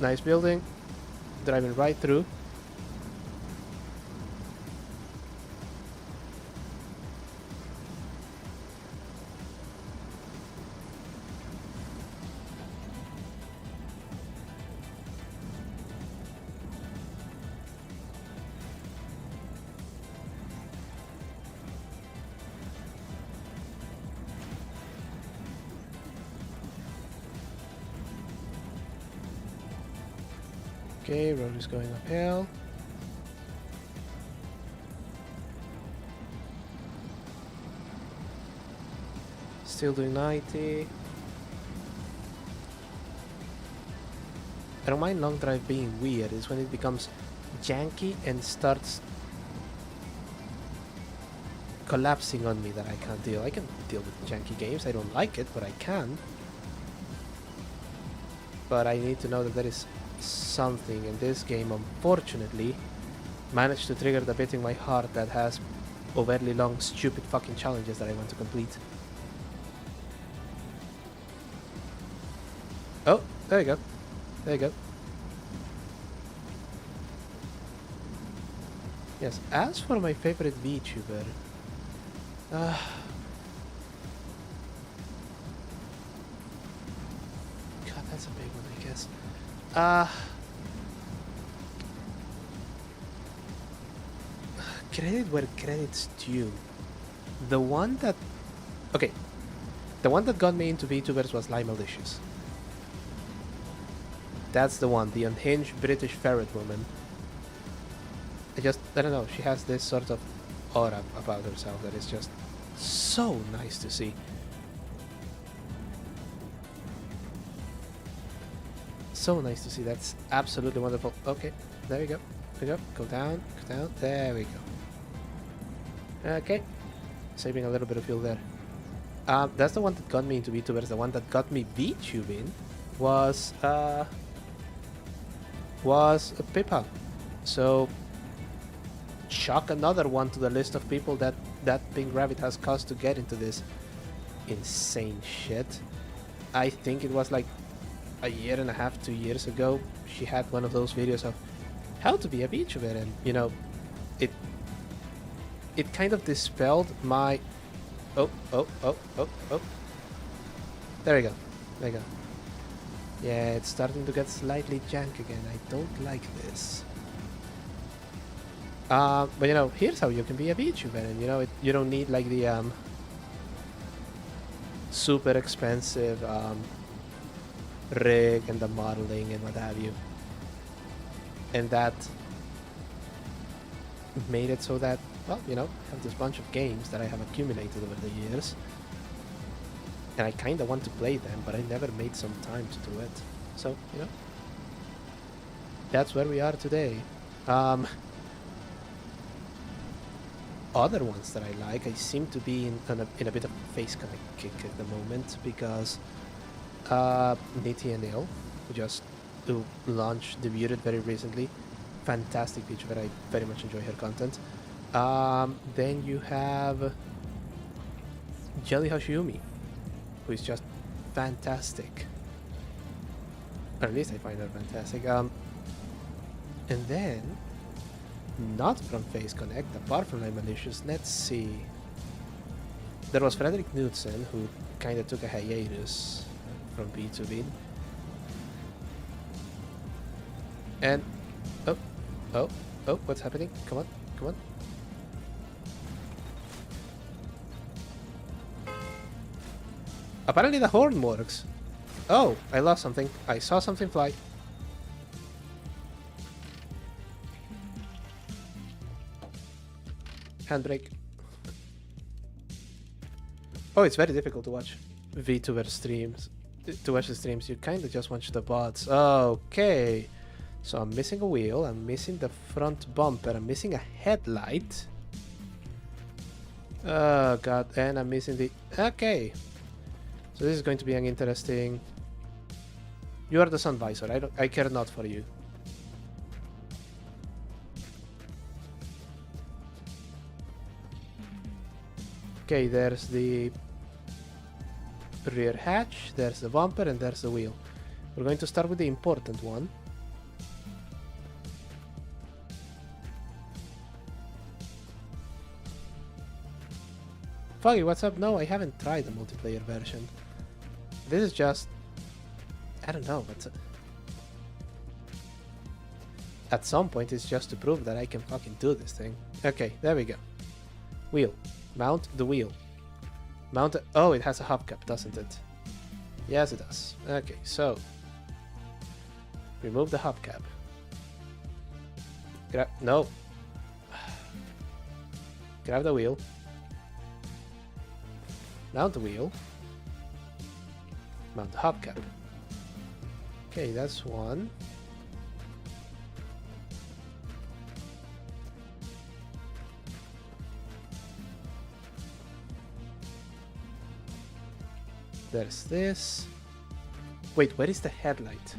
nice building. Driving right through. Okay, road is going uphill. Still doing 90. I don't mind long drive being weird, it's when it becomes janky and starts collapsing on me that I can't deal. I can deal with janky games, I don't like it, but I can. But I need to know that there is something in this game, unfortunately, managed to trigger the bit in my heart that has overtly long, stupid fucking challenges that I want to complete. Oh, there you go. There you go. Yes, as for my favorite VTuber, God, that's a big one, I guess. Credit where credit's due. The one that... Okay. The one that got me into VTubers was Lie Malicious. That's the one. The unhinged British ferret woman. I don't know. She has this sort of aura about herself that is just so nice to see. So nice to see. That's absolutely wonderful. Okay, there we go. There we go. Go down. Go down. There we go. Okay. Saving a little bit of fuel there. That's the one that got me into VTubers. The one that got me VTubing was Pippa. So chuck another one to the list of people that Pink Rabbit has caused to get into this insane shit. I think it was like a year and a half, 2 years ago. She had one of those videos of how to be a VTuber, and you know, it kind of dispelled my oh. There we go. There we go. Yeah, it's starting to get slightly jank again. I don't like this. But you know, here's how you can be a VTuber, and you know, you don't need like the super expensive rig and the modeling and what have you. And that made it so that, well, you know, I have this bunch of games that I have accumulated over the years. And I kind of want to play them, but I never made some time to do it. So, you know, that's where we are today. Other ones that I like, I seem to be in a bit of a face connect kick at the moment, because Nitty and Il, who debuted very recently, fantastic VTuber, I very much enjoy her content. Then you have Jelly Hashiyumi, who is just fantastic. Or at least I find her fantastic. And then, not from Face Connect, apart from my Malicious, let's see. There was Frederick Knudsen, who kind of took a hiatus from B2B. And, oh, what's happening? Come on, come on. Apparently the horn works. Oh, I lost something. I saw something fly. Handbrake. Oh, it's very difficult to watch VTuber streams. To watch the streams, you kind of just watch the bots. Okay. So I'm missing a wheel, I'm missing the front bumper, I'm missing a headlight. Oh god, and I'm missing the... Okay. So this is going to be an interesting... You are the sun visor, I care not for you. Okay, there's the rear hatch, there's the bumper, and there's the wheel. We're going to start with the important one. Foggy, what's up? No, I haven't tried the multiplayer version. This is just... I don't know, but... At some point, it's just to prove that I can fucking do this thing. Okay, there we go. Wheel. Mount the wheel. Mount it. Oh, it has a hubcap, doesn't it? Yes, it does. Okay, so... remove the hubcap. No. Grab the wheel. Mount the wheel. Mount the hubcap. Okay, that's one. There's this. Wait, where is the headlight?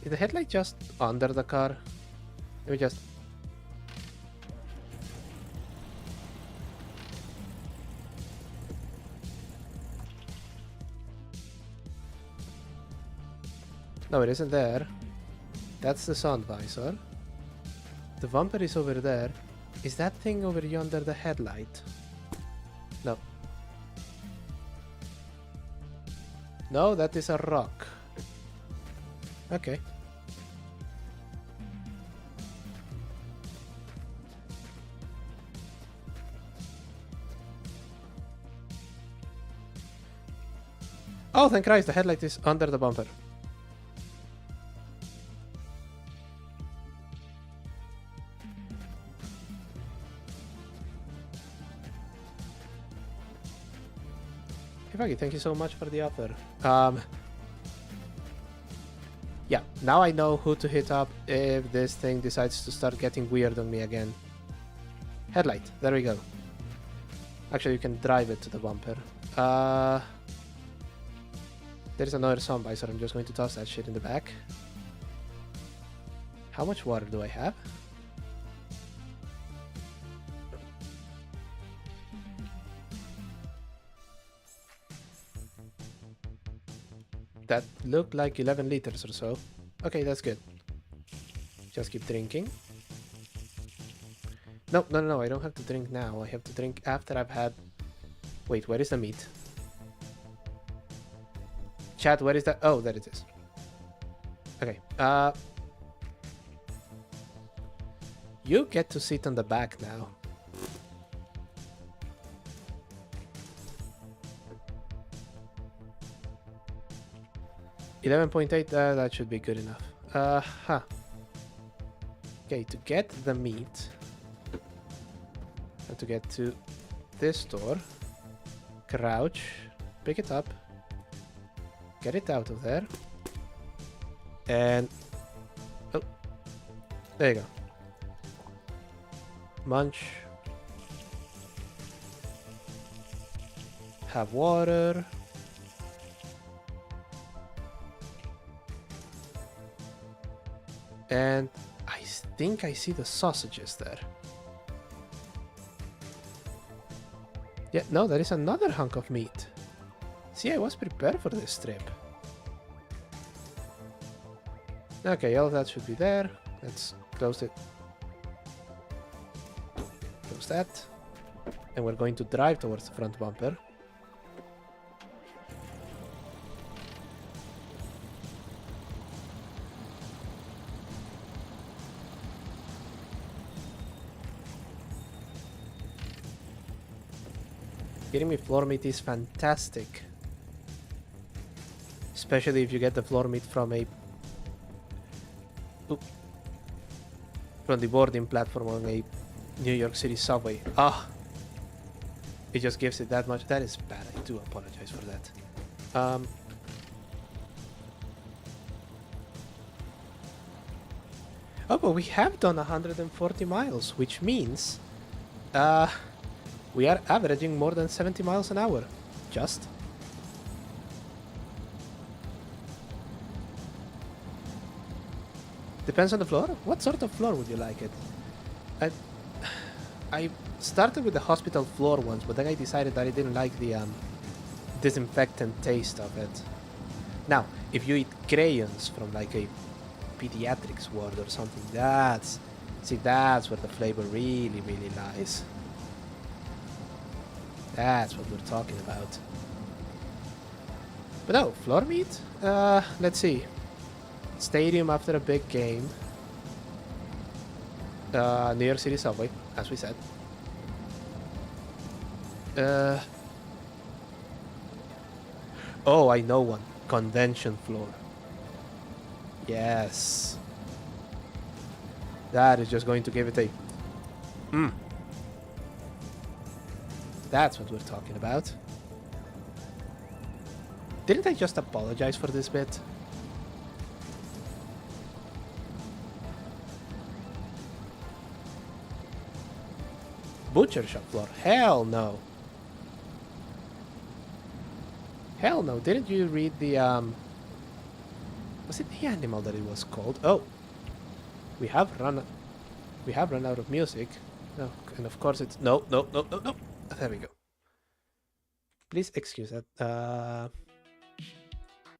Is the headlight just under the car? Let me just... No, it isn't there. That's the sun visor. The bumper is over there. Is that thing over yonder the headlight? No. No, that is a rock. Okay. Oh, thank Christ, the headlight is under the bumper. Hey, Faggy, thank you so much for the offer. Yeah, now I know who to hit up if this thing decides to start getting weird on me again. Headlight, there we go. Actually, you can drive it to the bumper. There's another sun visor, I'm just going to toss that shit in the back. How much water do I have? That looked like 11 liters or so. Okay, that's good. Just keep drinking. No, no, no, no, I don't have to drink now. I have to drink after I've had... Wait, where is the meat? Chat, where is that? Oh, there it is. Okay, you get to sit on the back now. $11.8, that should be good enough. Okay, to get the meat, I have to get to this door, crouch, pick it up, get it out of there, and oh, there you go. Munch, have water. And I think I see the sausages there. Yeah, no, there is another hunk of meat. See, I was prepared for this trip. Okay, all of that should be there. Let's close it. Close that. And we're going to drive towards the front bumper. Getting me floor meat is fantastic. Especially if you get the floor meat from a... from the boarding platform on a New York City subway. Ah! It just gives it that much. That is bad. I do apologize for that. Oh, but we have done 140 miles, which means Uh, we are averaging more than 70 miles an hour. Just. Depends on the floor. What sort of floor would you like it? I, I started with the hospital floor once, but then I decided that I didn't like the disinfectant taste of it. Now, if you eat crayons from like a pediatrics ward or something, that's where the flavor really lies. That's what we're talking about. But no, floor meat? Let's see. Stadium after a big game. New York City subway, as we said. Oh, I know one. Convention floor. Yes. That is just going to give it a... That's what we're talking about. Didn't I just apologize for this bit? Butcher shop floor. Hell no. Hell no. Didn't you read the, was it the animal that it was called? Oh. We have run out of music. No, and of course it's... No. There we go. Please excuse that.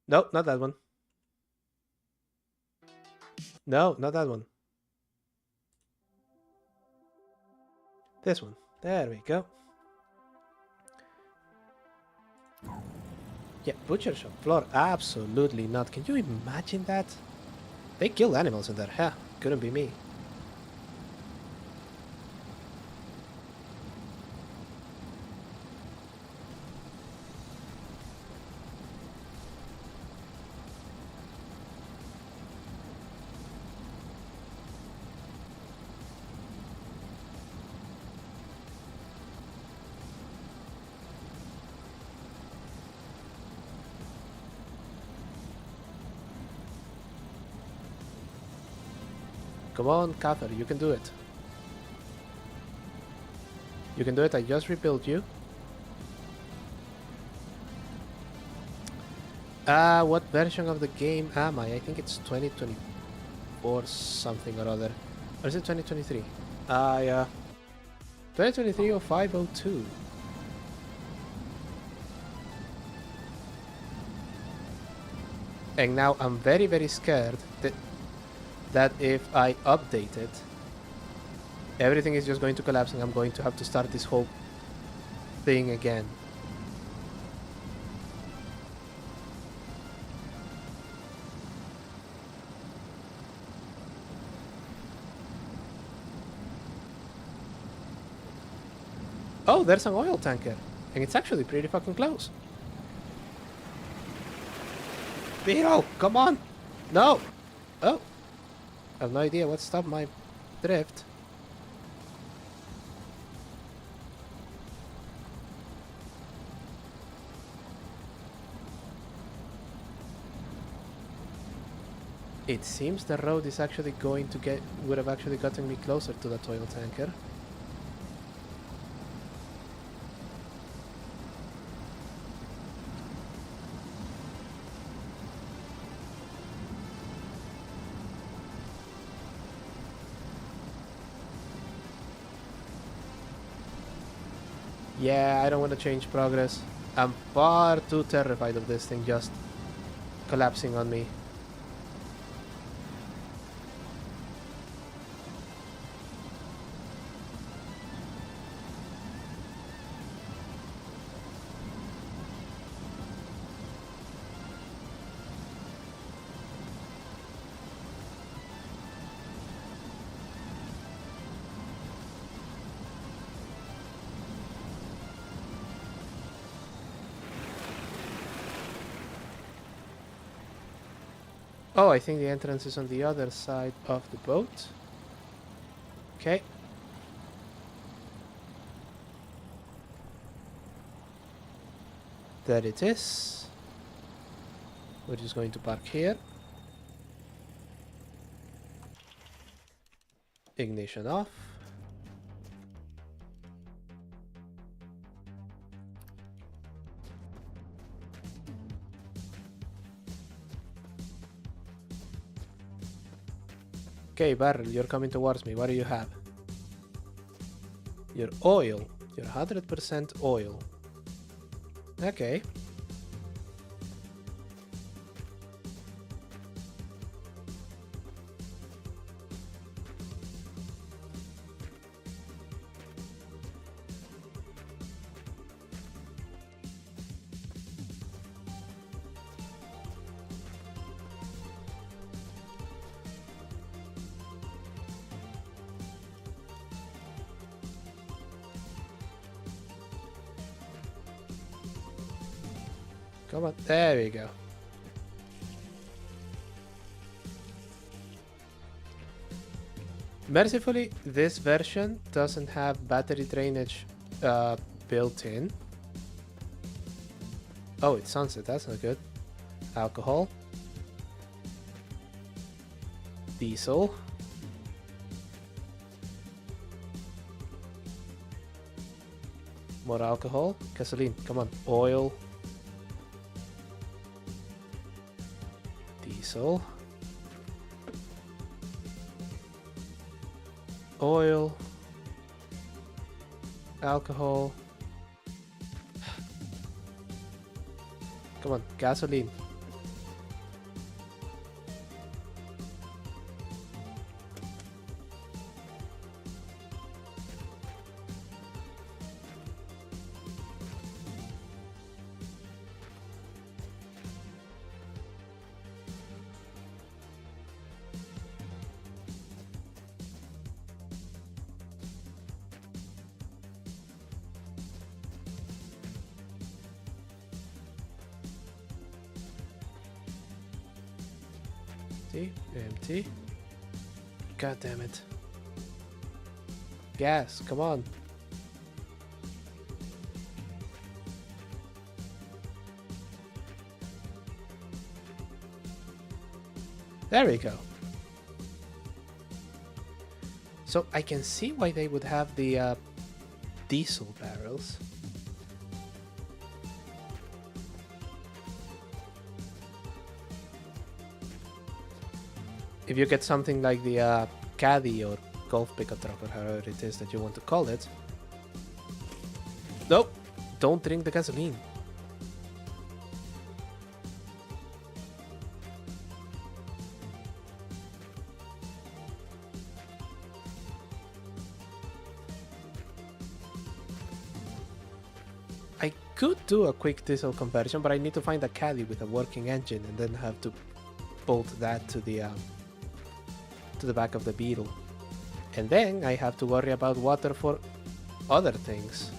No, not that one. No, not that one. This one. There we go. Yeah, butcher shop floor. Absolutely not. Can you imagine that? They kill animals in there. Huh, couldn't be me. Come on, Cather, you can do it. You can do it, I just rebuilt you. What version of the game am I? I think it's 2024 something or other. Or is it 2023? Yeah. 2023 or 502. And now I'm very scared that if I update it, everything is just going to collapse and I'm going to have to start this whole thing again. Oh, there's an oil tanker. And it's actually pretty fucking close. Vito, come on! No! Oh! I have no idea what stopped my drift. It seems the road is actually going to would have actually gotten me closer to that oil tanker. Yeah, I don't want to change progress. I'm far too terrified of this thing just collapsing on me. Oh, I think the entrance is on the other side of the boat. Okay. There it is. We're just going to park here. Ignition off. Okay, barrel, you're coming towards me. What do you have? Your oil. You're 100% oil. Okay. Come on, there we go. Mercifully, this version doesn't have battery drainage built in. Oh, it's sunset, that's not good. Alcohol. Diesel. More alcohol. Gasoline, come on. Oil. Diesel. Oil. Alcohol. Come on, gasoline. Empty. God damn it. Gas, come on. There we go. So I can see why they would have the diesel barrels. If you get something like the caddy or golf pickup truck or however it is that you want to call it. Nope, don't drink the gasoline. I could do a quick diesel conversion, but I need to find a caddy with a working engine and then have to bolt that to the back of the Beetle. And then I have to worry about water for other things.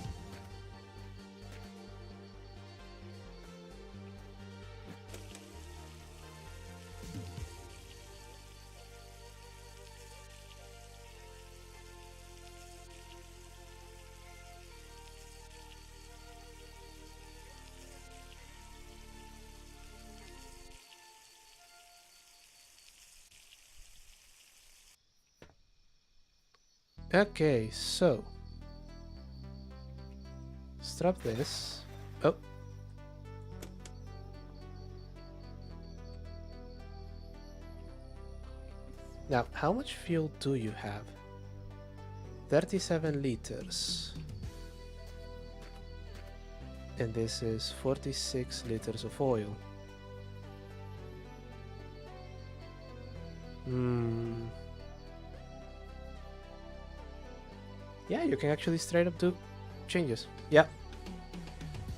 Okay, so strap this. Oh. Now, how much fuel do you have? 37 liters. And this is 46 liters of oil. Yeah, you can actually straight up do changes. Yeah.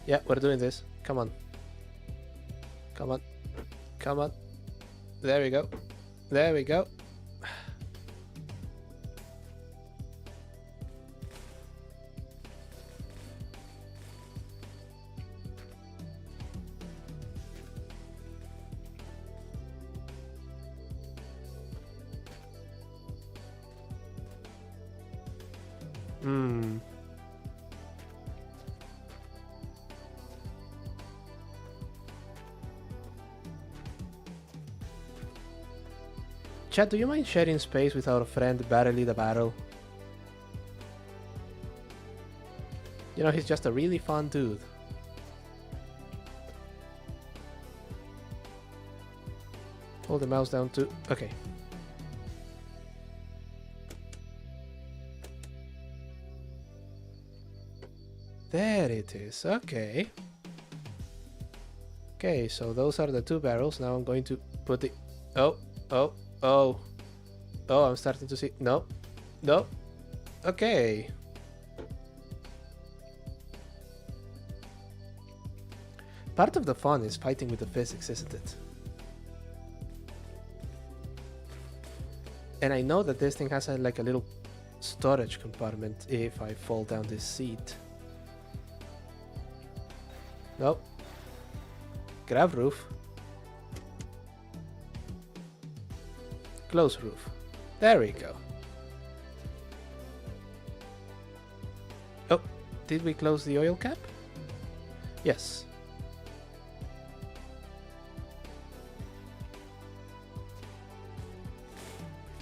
Yeah, we're doing this. Come on. Come on. Come on. There we go. There we go. Chat, do you mind sharing space with our friend Barely the Barrel? You know, he's just a really fun dude. Hold the mouse down too. Okay. There it is. Okay. Okay, so those are the 2 barrels. Now I'm going to put the... Oh, oh, oh. Oh, I'm starting to see... No. No. Okay. Part of the fun is fighting with the physics, isn't it? And I know that this thing has like a little storage compartment if I fall down this seat. Nope. Grab roof. Close roof. There we go. Oh, did we close the oil cap? Yes.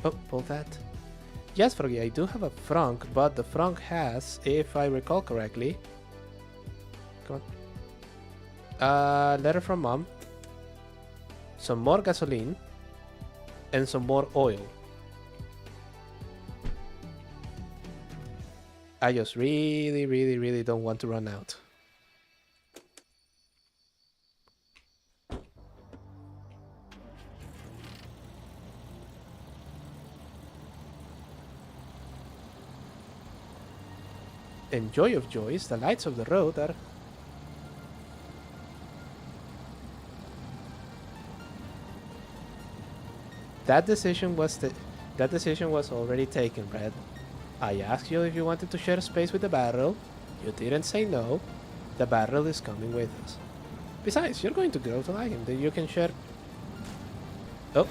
Oh, pull that. Yes, Froggy, I do have a frunk, but the frunk has, if I recall correctly... Come on. Letter from Mom. Some more gasoline. And some more oil. I just really don't want to run out. And joy of joys, the lights of the road are... That decision was already taken, Red. I asked you if you wanted to share space with the barrel. You didn't say no. The barrel is coming with us. Besides, you're going to grow to like him. Then you can share... Oh.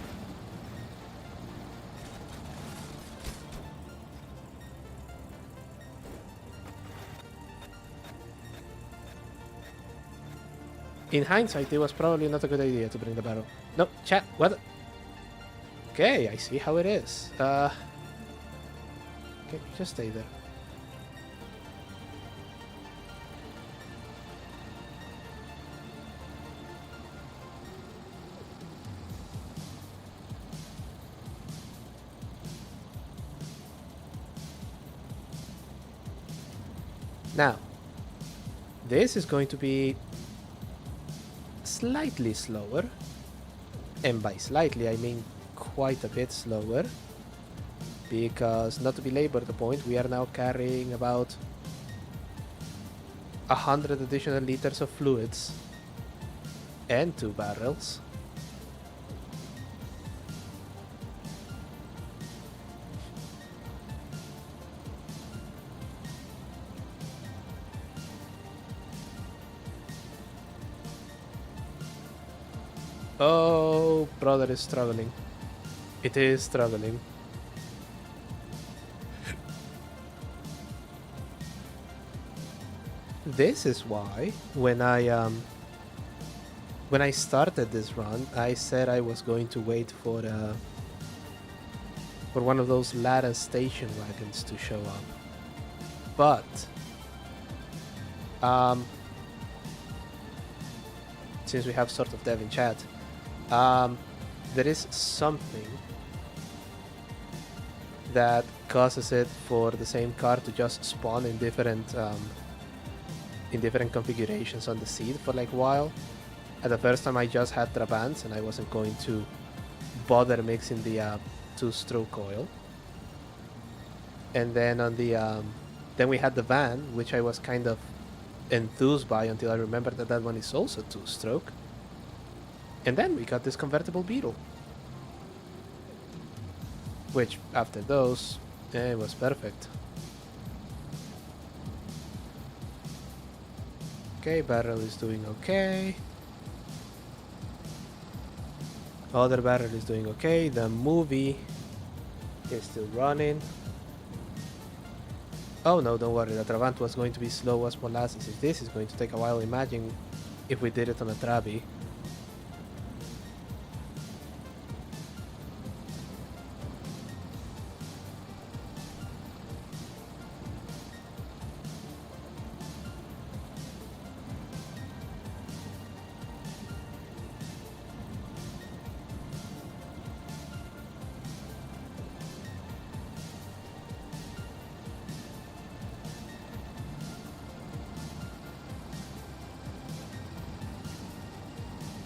In hindsight, it was probably not a good idea to bring the barrel. No, chat, what? Okay, I see how it is. Okay, just stay there. Now, this is going to be slightly slower, and by slightly I mean quite a bit slower, because, not to belabor the point, we are now carrying about 100 additional liters of fluids and 2 barrels. Oh, brother is struggling. It is struggling. This is why when I started this run, I said I was going to wait for one of those ladder station wagons to show up. But since we have sort of dev in chat, there is something that causes it for the same car to just spawn in different configurations on the seat for like a while. At the first time I just had Trabants and I wasn't going to bother mixing the 2-stroke oil. And then on the then we had the van, which I was kind of enthused by until I remembered that that one is also 2-stroke. And then we got this convertible Beetle, which after those, it was perfect. Okay, barrel is doing okay. Other barrel is doing okay. The movie is still running. Oh no, don't worry, the Trabant was going to be slow as molasses. If this is going to take a while, imagine if we did it on a Trabi.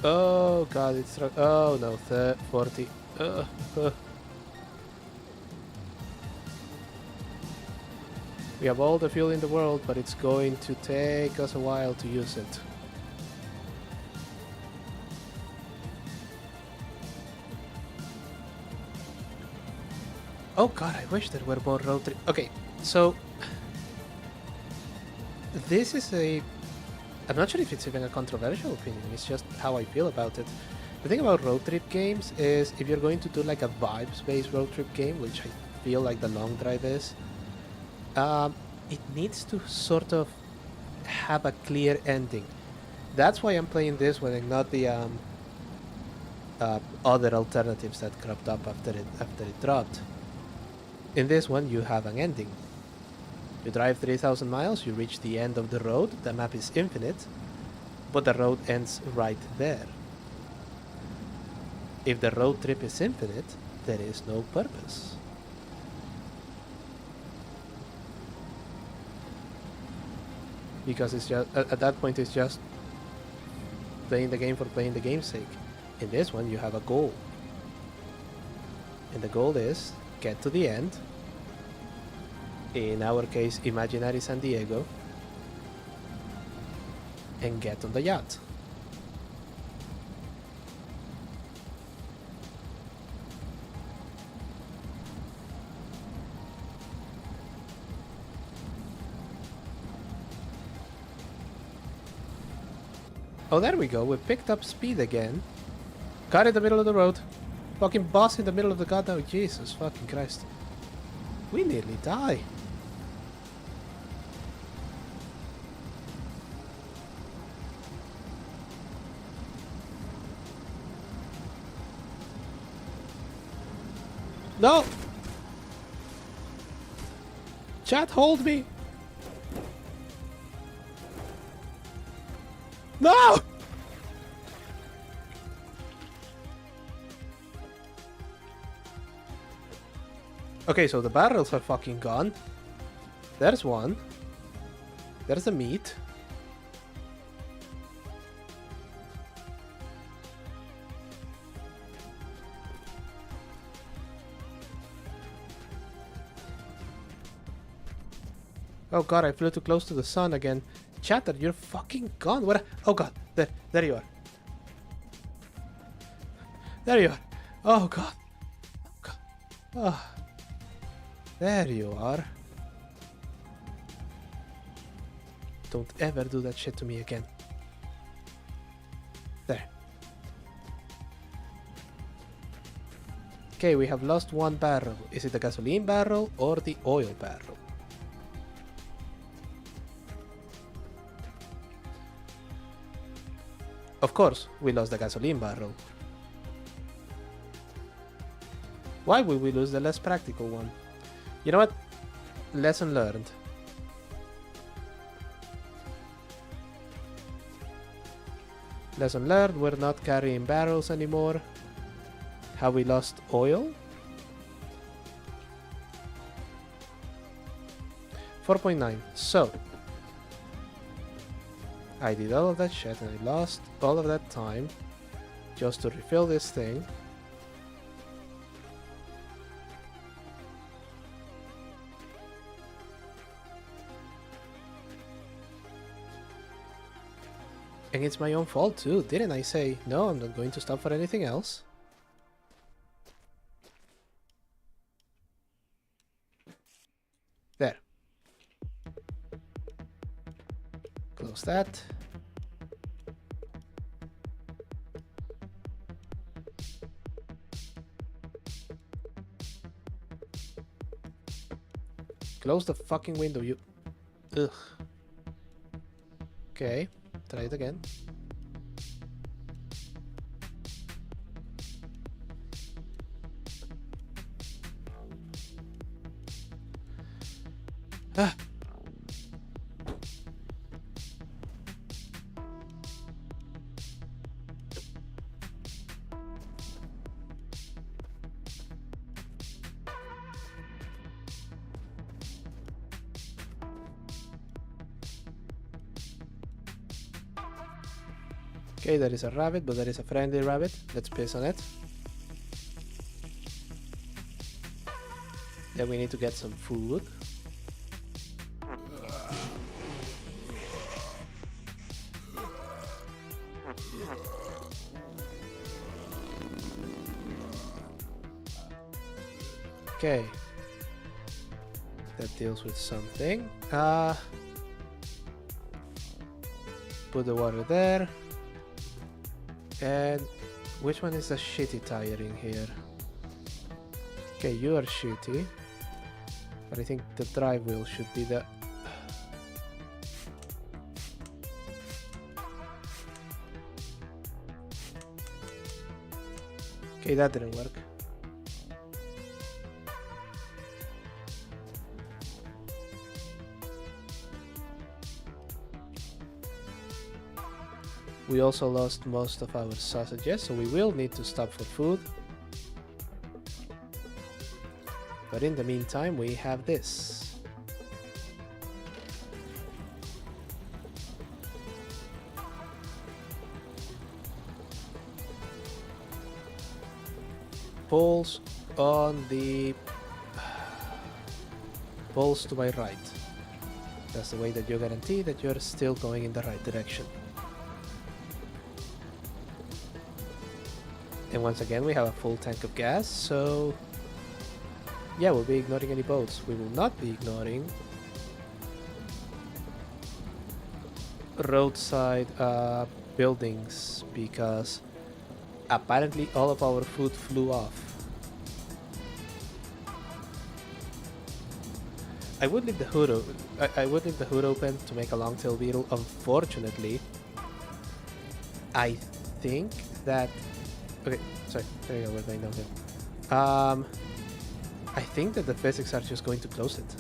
Oh god, it's... Oh no, 40. Uh. We have all the fuel in the world, but it's going to take us a while to use it. Oh god, I wish there were more road trip. Okay, so this is a... I'm not sure if it's even a controversial opinion, it's just how I feel about it. The thing about road trip games is if you're going to do like a vibes-based road trip game, which I feel like the Long Drive is, it needs to sort of have a clear ending. That's why I'm playing this one and not the other alternatives that cropped up after it dropped. In this one, you have an ending. You drive 3,000 miles, you reach the end of the road, the map is infinite, but the road ends right there. If the road trip is infinite, there is no purpose. Because it's just, at that point, it's just playing the game for playing the game's sake. In this one, you have a goal. And the goal is get to the end. In our case, imaginary San Diego. And get on the yacht. Oh, there we go. We picked up speed again. Car in the middle of the road. Fucking boss in the middle of the goddamn... Jesus fucking Christ. We nearly die. No! Chat, hold me! No! Okay, so the barrels are fucking gone. There's one. There's the meat. Oh god, I flew too close to the sun again. Chatter, you're fucking gone. What? Oh god, there you are. There you are. Oh god. God. Oh. There you are. Don't ever do that shit to me again. There. Okay, we have lost one barrel. Is it the gasoline barrel or the oil barrel? Of course, we lost the gasoline barrel. Why would we lose the less practical one? You know what? Lesson learned. Lesson learned, we're not carrying barrels anymore. Have we lost oil? 4.9. So, I did all of that shit and I lost all of that time just to refill this thing. And it's my own fault too. Didn't I say, no, I'm not going to stop for anything else? There. Close that. Close the fucking window, you... Ugh. Okay, try it again. Ah! Okay, there is a rabbit, but there is a friendly rabbit. Let's piss on it. Then we need to get some food. Okay. That deals with something. Put the water there. And which one is the shitty tire in here? Okay, you are shitty. But I think the drive wheel should be the... Okay, that didn't work. We also lost most of our sausages, so we will need to stop for food. But in the meantime, we have this. Poles on the... poles to my right. That's the way that you guarantee that you're still going in the right direction. And once again, we have a full tank of gas, so... yeah, we'll be ignoring any boats. We will not be ignoring roadside buildings, because apparently all of our food flew off. I would leave the hood open to make a long-tailed beetle. Unfortunately, I think that... okay, sorry, there you go, we're going downhill. I think that the physics are just going to close it.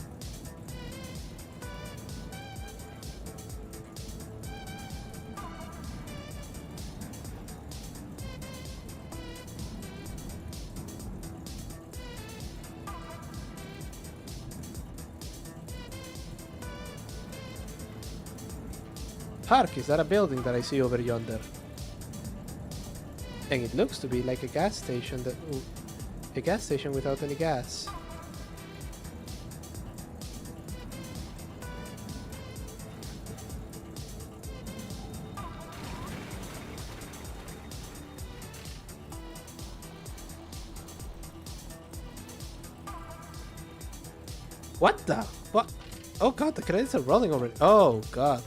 Hark, is that a building that I see over yonder? And it looks to be like a gas station that... a gas station without any gas. What the? What? Oh god, the credits are rolling already. Oh god.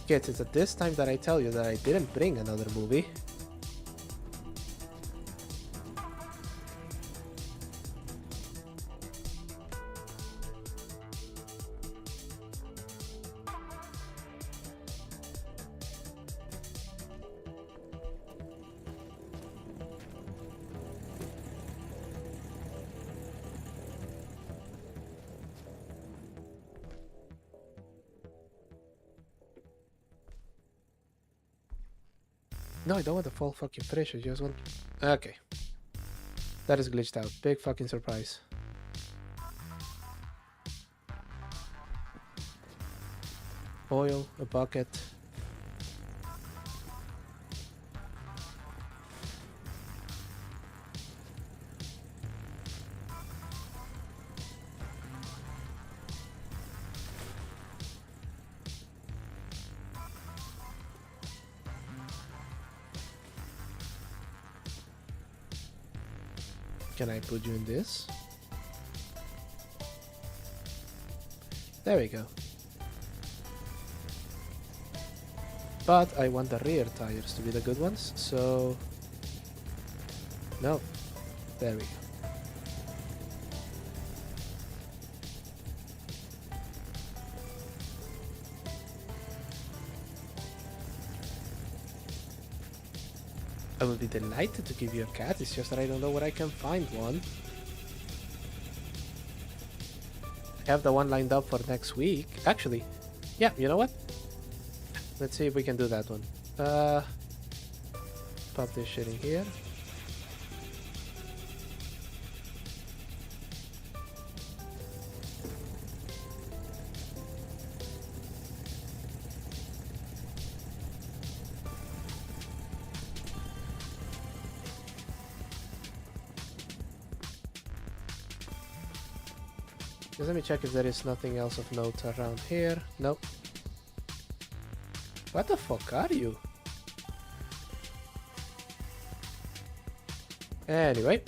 Kids, it's at this time that I tell you that I didn't bring another movie. No, I don't want the full fucking finish, I just want... okay. That is glitched out. Big fucking surprise. Oil, a bucket. Can I put you in this? There we go. But I want the rear tires to be the good ones, so... no. There we go. I would be delighted to give you a cat, it's just that I don't know where I can find one. I have the one lined up for next week. Actually, yeah, you know what? Let's see if we can do that one. Pop this shit in here. Just let me check if there is nothing else of note around here. Nope. What the fuck are you? Anyway.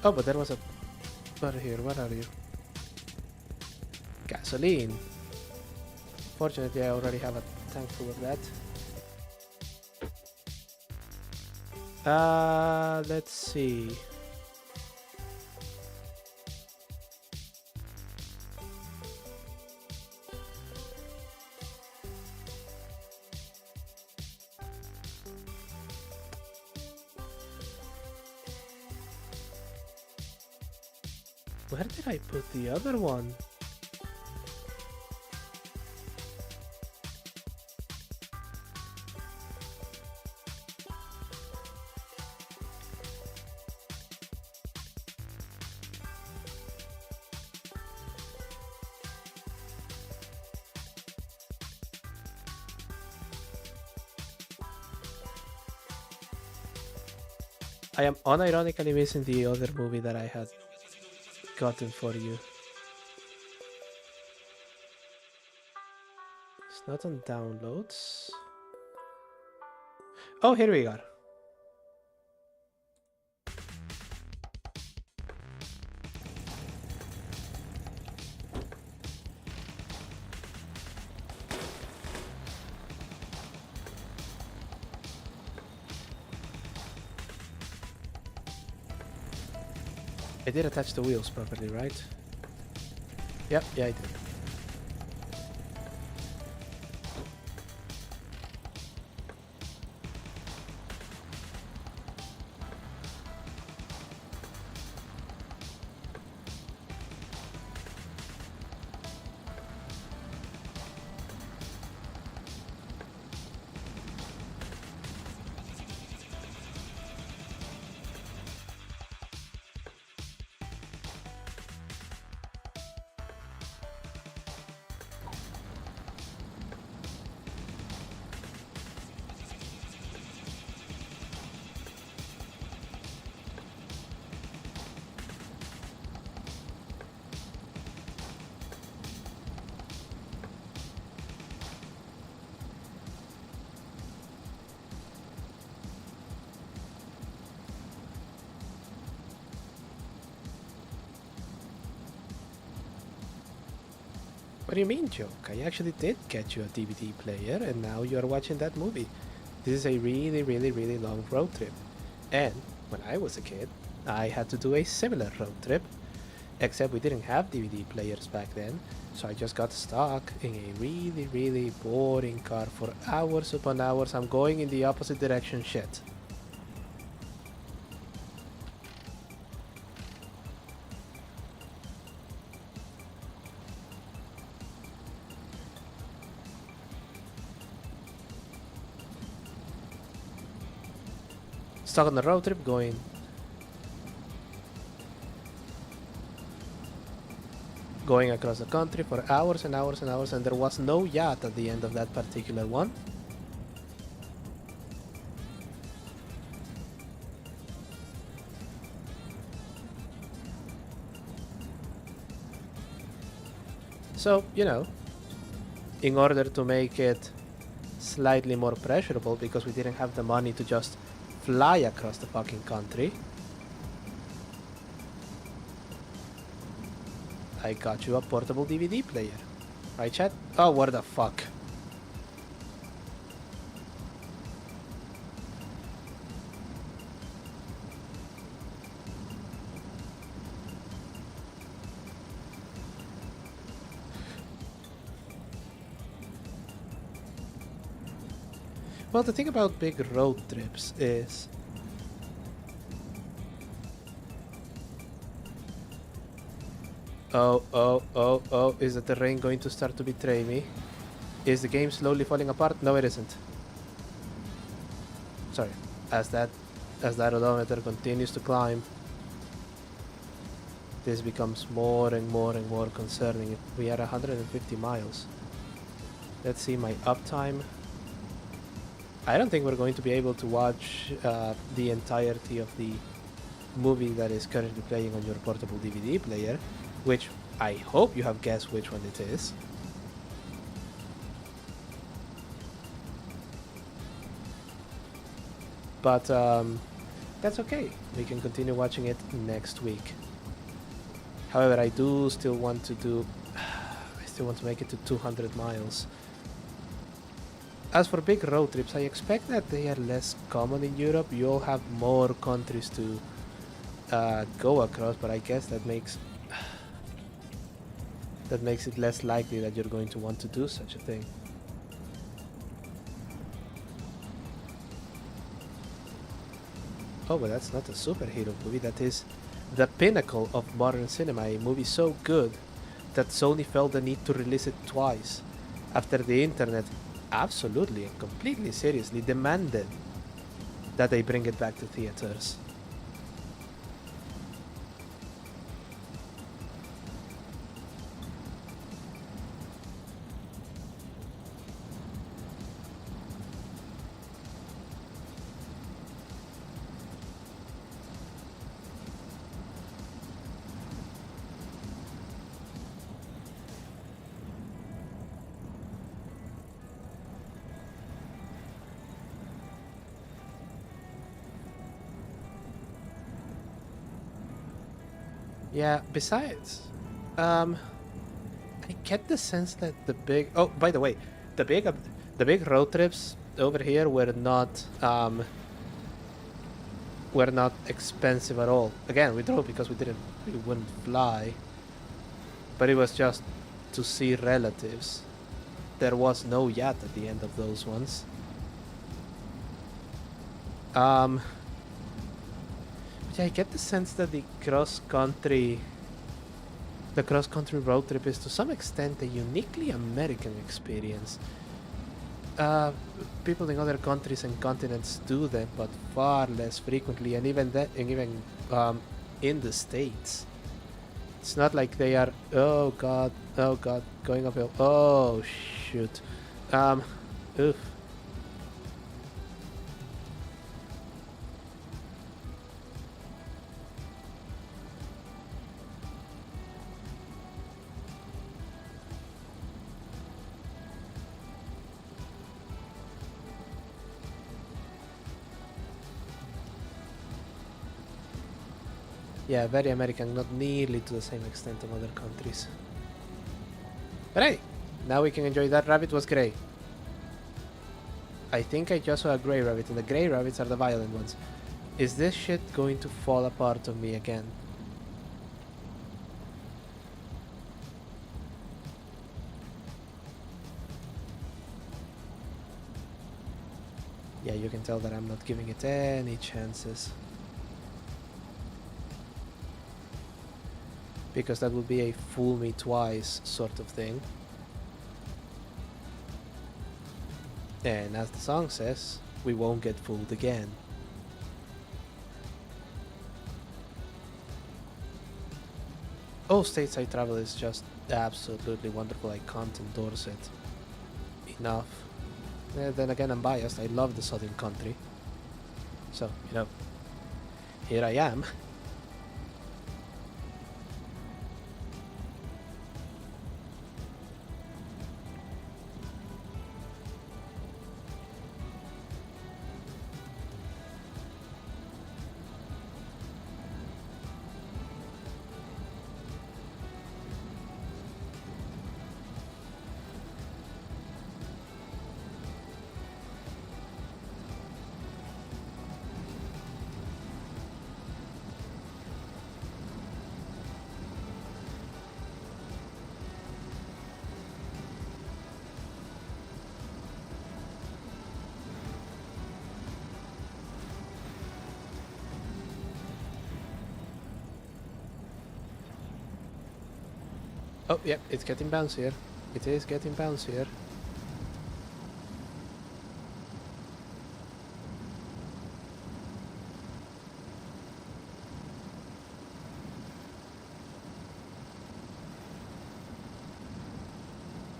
Oh, but there was a bar here. What are you? Gasoline. Fortunately, I already have a tank full of that. Let's see. Where did I put the other one? I am unironically missing the other movie that I had gotten for you. It's not on downloads. Oh, here we are. I did attach the wheels properly, right? Yep, yeah, I did. What do you mean, joke? I actually did get you a DVD player and now you are watching that movie. This is a really, really, really long road trip. And when I was a kid, I had to do a similar road trip. Except we didn't have DVD players back then, so I just got stuck in a really, really boring car for hours upon hours. I'm going in the opposite direction, shit. Stuck on the road trip going across the country for hours and hours and hours, and there was no yacht at the end of that particular one. So, you know, in order to make it slightly more pleasurable, because we didn't have the money to just fly across the fucking country, I got you a portable DVD player. Right, chat? Oh, what the fuck? Well, the thing about big road trips is oh, is the terrain going to start to betray me? Is the game slowly falling apart? No, it isn't. Sorry. As that odometer continues to climb, this becomes more and more and more concerning. We are 150 miles. Let's see my uptime. I don't think we're going to be able to watch the entirety of the movie that is currently playing on your portable DVD player, which I hope you have guessed which one it is. But that's okay. We can continue watching it next week. However, I do still want to do. I still want to make it to 200 miles. As for big road trips, I expect that they are less common in Europe. You all have more countries to go across, but I guess that makes it less likely that you're going to want to do such a thing. Oh, but that's not a superhero movie. That is the pinnacle of modern cinema. A movie so good that Sony felt the need to release it twice after the internet absolutely and completely seriously demanded that they bring it back to theaters. Yeah, besides, I get the sense that the big. Oh, by the way, the big road trips over here were not expensive at all. Again, we drove because we wouldn't fly, but it was just to see relatives. There was no yacht at the end of those ones. Um, but yeah, I get the sense that the cross-country road trip is to some extent a uniquely American experience. Uh, People in other countries and continents do them, but far less frequently, and even in the States, it's not like they are. Oh god, going uphill. Oh shoot. Um, oof. Yeah, very American, not nearly to the same extent of other countries. But hey, now we can enjoy that. Rabbit was grey. I think I just saw a grey rabbit, and the grey rabbits are the violent ones. Is this shit going to fall apart on me again? Yeah, you can tell that I'm not giving it any chances. Because that would be a fool me twice sort of thing. And as the song says, we won't get fooled again. Oh, stateside travel is just absolutely wonderful. I can't endorse it enough. Then again, I'm biased. I love the southern country. So, here I am. Oh, yeah, it's getting bouncier. It is getting bouncier.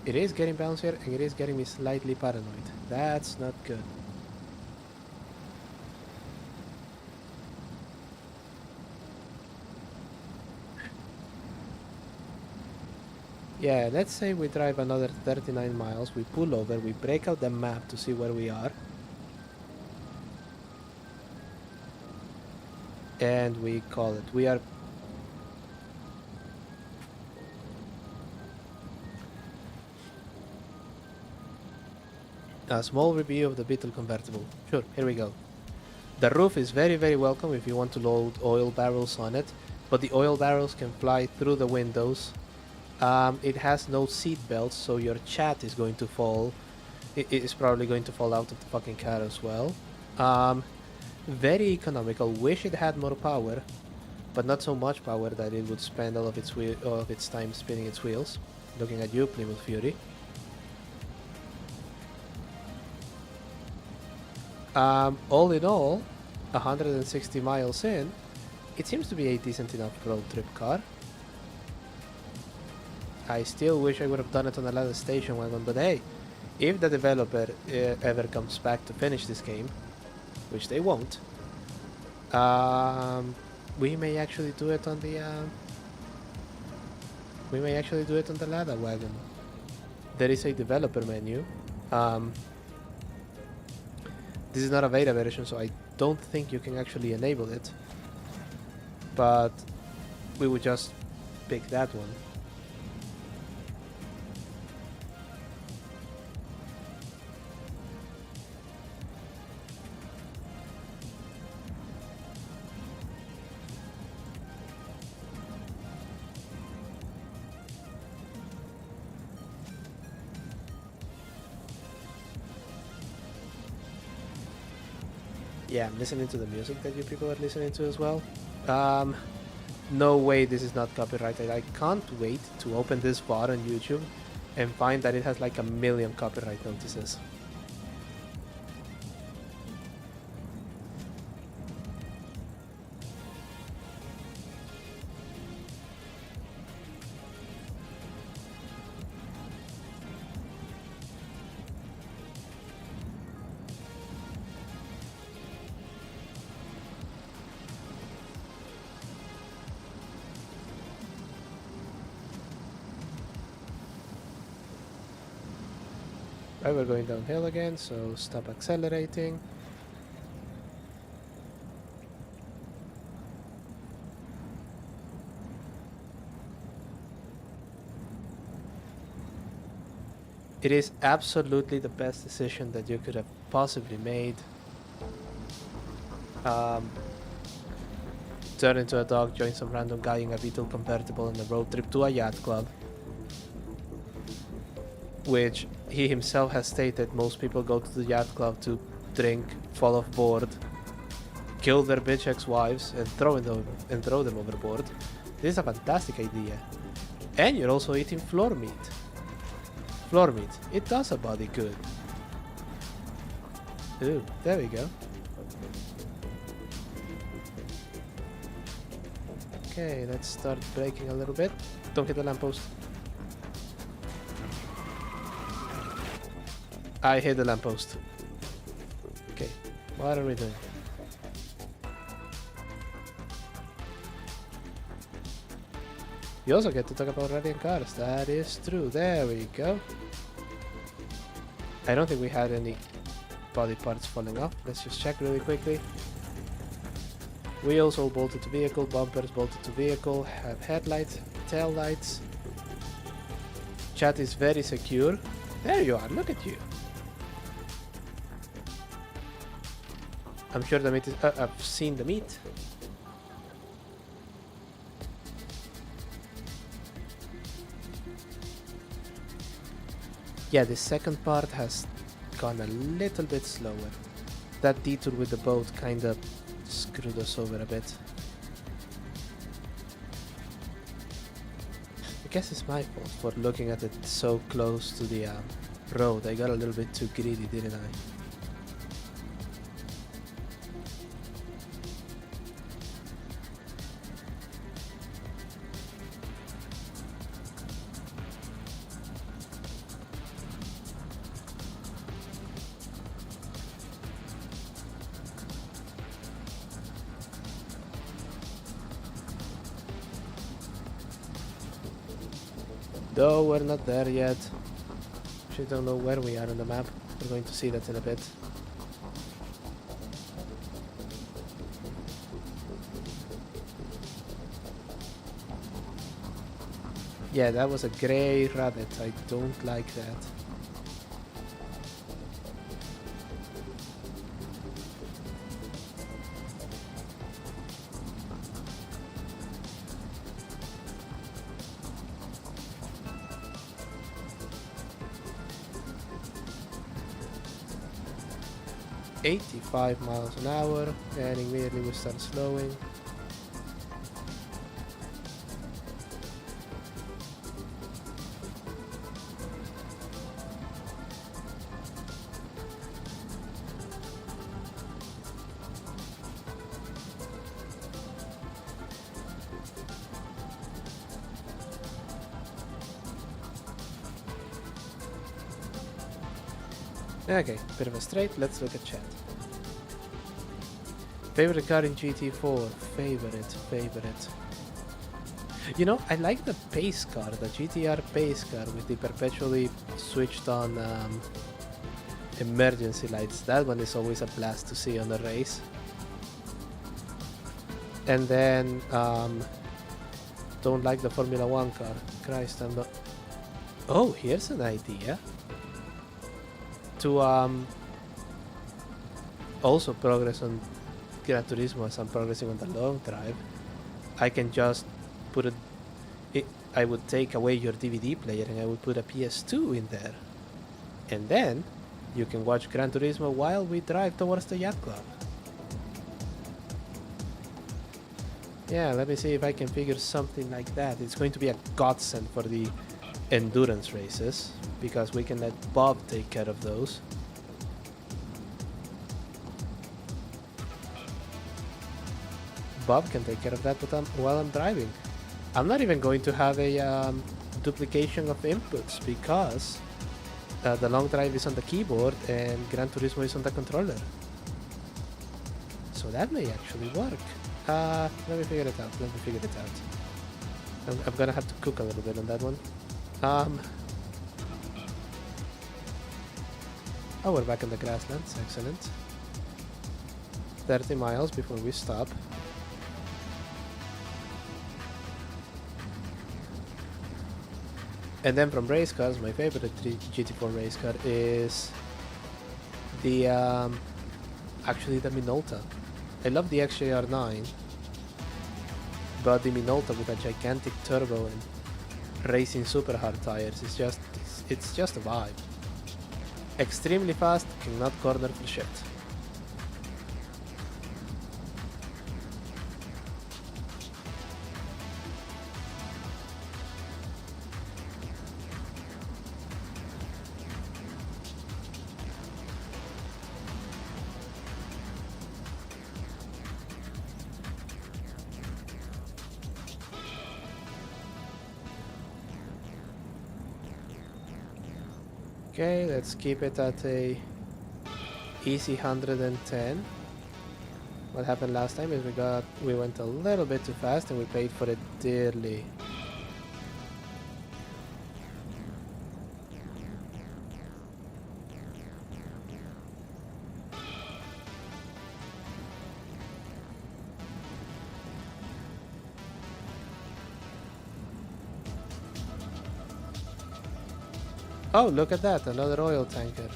It is getting bouncier, and it is getting me slightly paranoid. That's not good. Yeah, let's say we drive another 39 miles, we pull over, we break out the map to see where we are. And we call it. We are... A small review of the Beetle convertible. Sure, here we go. The roof is very, very welcome if you want to load oil barrels on it, but the oil barrels can fly through the windows. It has no seat belts, so your chat is going to fall. It is probably going to fall out of the fucking car as well. Very economical. Wish it had more power, but not so much power that it would spend all of its time spinning its wheels. Looking at you, Plymouth Fury. All in all, 160 miles in, it seems to be a decent enough road trip car. I still wish I would have done it on a ladder station wagon, but hey, if the developer ever comes back to finish this game, which they won't, we may actually do it on the ladder wagon. There is a developer menu. This is not a beta version, so I don't think you can actually enable it. But we would just pick that one. Yeah, I'm listening to the music that you people are listening to as well. No way this is not copyrighted. I can't wait to open this bar on YouTube and find that it has like 1,000,000 copyright notices. Right, we're going downhill again, so stop accelerating. It is absolutely the best decision that you could have possibly made. Turn into a dog, join some random guy in a Beetle convertible on a road trip to a yacht club. Which he himself has stated most people go to the yacht club to drink, fall off board, kill their bitch ex-wives, and throw them overboard. This is a fantastic idea. And you're also eating floor meat. Floor meat, it does a body good. Ooh, there we go. Okay, let's start braking a little bit. Don't hit the lamppost. I hit the lamppost. Okay, what are we doing? You also get to talk about rallying cars. That is true. There we go. I don't think we had any body parts falling off. Let's just check really quickly. Wheels all bolted to vehicle, bumpers bolted to vehicle, have headlights, tail lights. Chat is very secure. There you are, look at you. I'm sure the meat is... I've seen the meat. Yeah, the second part has gone a little bit slower. That detour with the boat kinda screwed us over a bit. I guess it's my fault for looking at it so close to the road. I got a little bit too greedy, didn't I? Though we're not there yet. Actually don't know where we are on the map. We're going to see that in a bit. Yeah, that was a grey rabbit. I don't like that. $85 miles an hour, and immediately we start slowing. Okay, bit of a straight, let's look at chat. Favorite car in GT4? Favorite. You know, I like the pace car, the GTR pace car with the perpetually switched on emergency lights. That one is always a blast to see on a race. And then, don't like the Formula 1 car. Christ, I'm not... Oh, here's an idea. To also progress on Gran Turismo as I'm progressing on the long drive, I can just put I would take away your DVD player and I would put a PS2 in there. And then you can watch Gran Turismo while we drive towards the yacht club. Yeah, let me see if I can figure something like that. It's going to be a godsend for the endurance races, because we can let Bob take care of those. Bob can take care of that while I'm driving. I'm not even going to have a duplication of inputs, because the long drive is on the keyboard and Gran Turismo is on the controller. So that may actually work. Let me figure it out. I'm gonna have to cook a little bit on that one. Oh, we're back in the grasslands. Excellent. 30 miles before we stop. And then from race cars, my favorite GT4 race car is the actually the Minolta. I love the XJR9, but the Minolta with a gigantic turbo and racing super hard tires is it's just a vibe. Extremely fast, cannot corner for shit. Okay, let's keep it at a easy 110. What happened last time is we went a little bit too fast and we paid for it dearly. Oh, look at that, another oil tanker.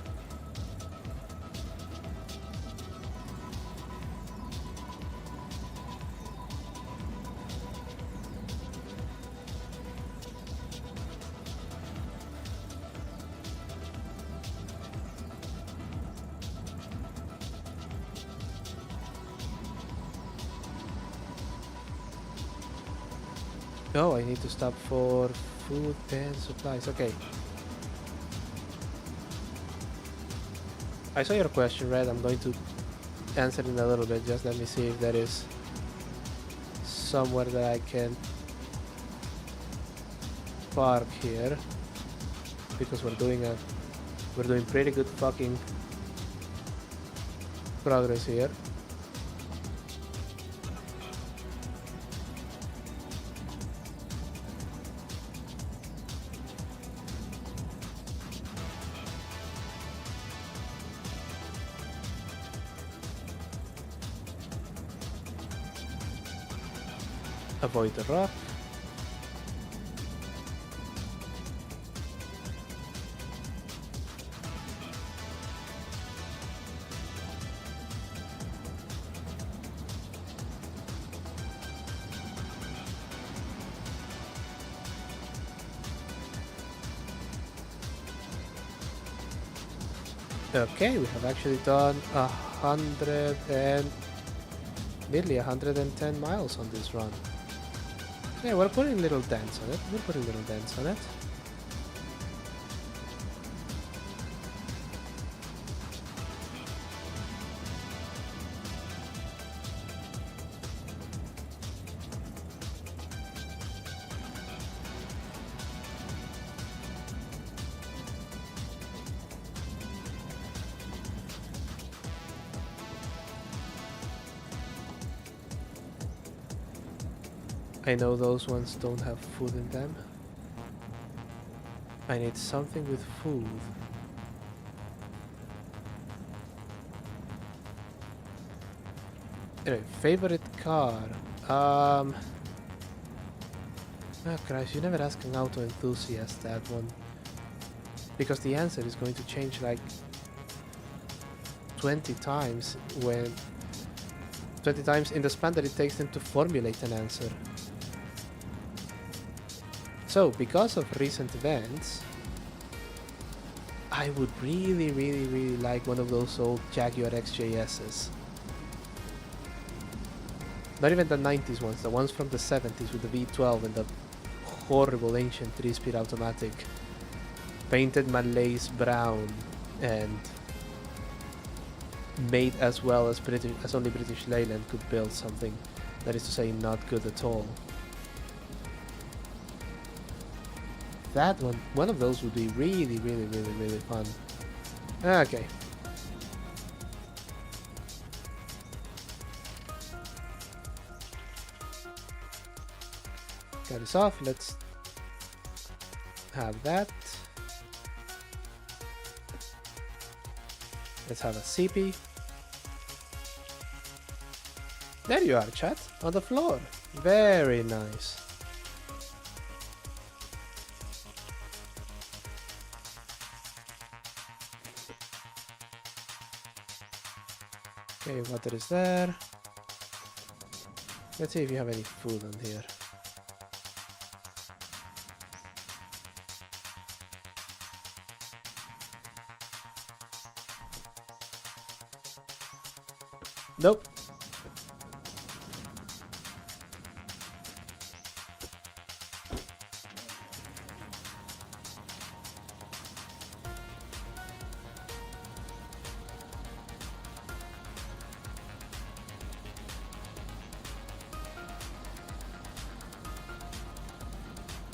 Oh, I need to stop for food and supplies. Okay. I saw your question, Red. I'm going to answer in a little bit. Just let me see if there is somewhere that I can park here, because we're doing pretty good fucking progress here. avoid the rock. Okay, we have actually done 100 and nearly 110 miles on this run. Yeah, we're putting little dents on it. I know those ones don't have food in them. I need something with food. Anyway, favorite car. Oh Christ, you never ask an auto enthusiast that one. Because the answer is going to change like 20 times in the span that it takes them to formulate an answer. So, because of recent events, I would really like one of those old Jaguar XJS's. Not even the 90s ones, the ones from the 70s with the V12 and the horrible ancient 3-speed automatic. Painted Malaise brown and made as well as only British Leyland could build something. That is to say, not good at all. That one of those would be really fun. Okay. Cut this off. Let's have that. Let's have a CP. There you are, chat. On the floor. Very nice. Okay, water is there. Let's see if you have any food on here. Nope.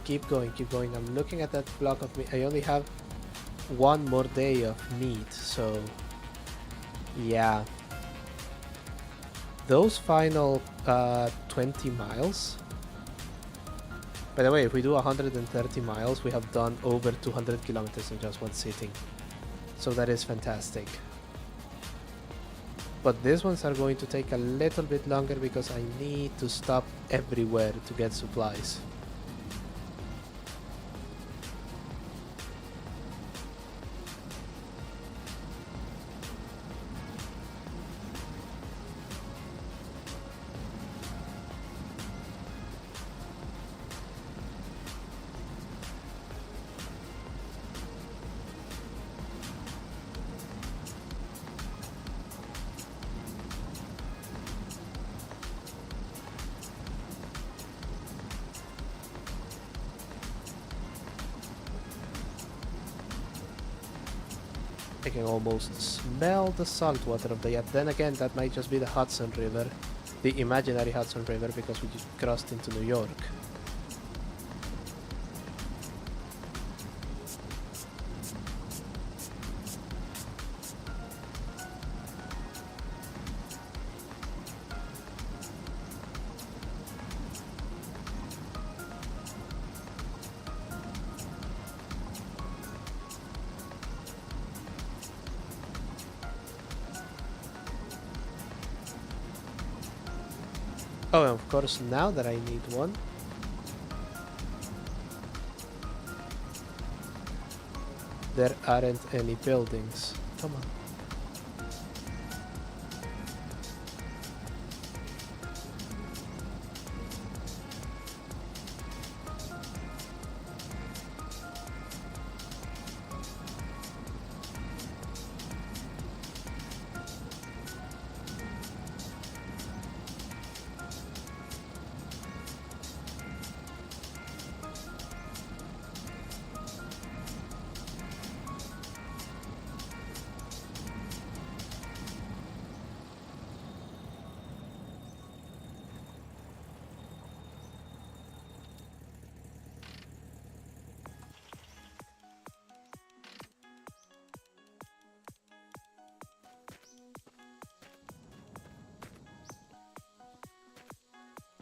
Keep going. I'm looking at that block of meat. I only have one more day of meat, so yeah. Those final 20 miles. By the way, if we do 130 miles, we have done over 200 kilometers in just one sitting. So that is fantastic. But these ones are going to take a little bit longer because I need to stop everywhere to get supplies. I can almost smell the salt water of the yacht. Then again, that might just be the Hudson River, the imaginary Hudson River, because we just crossed into New York. Oh, and of course, now that I need one. There aren't any buildings. Come on.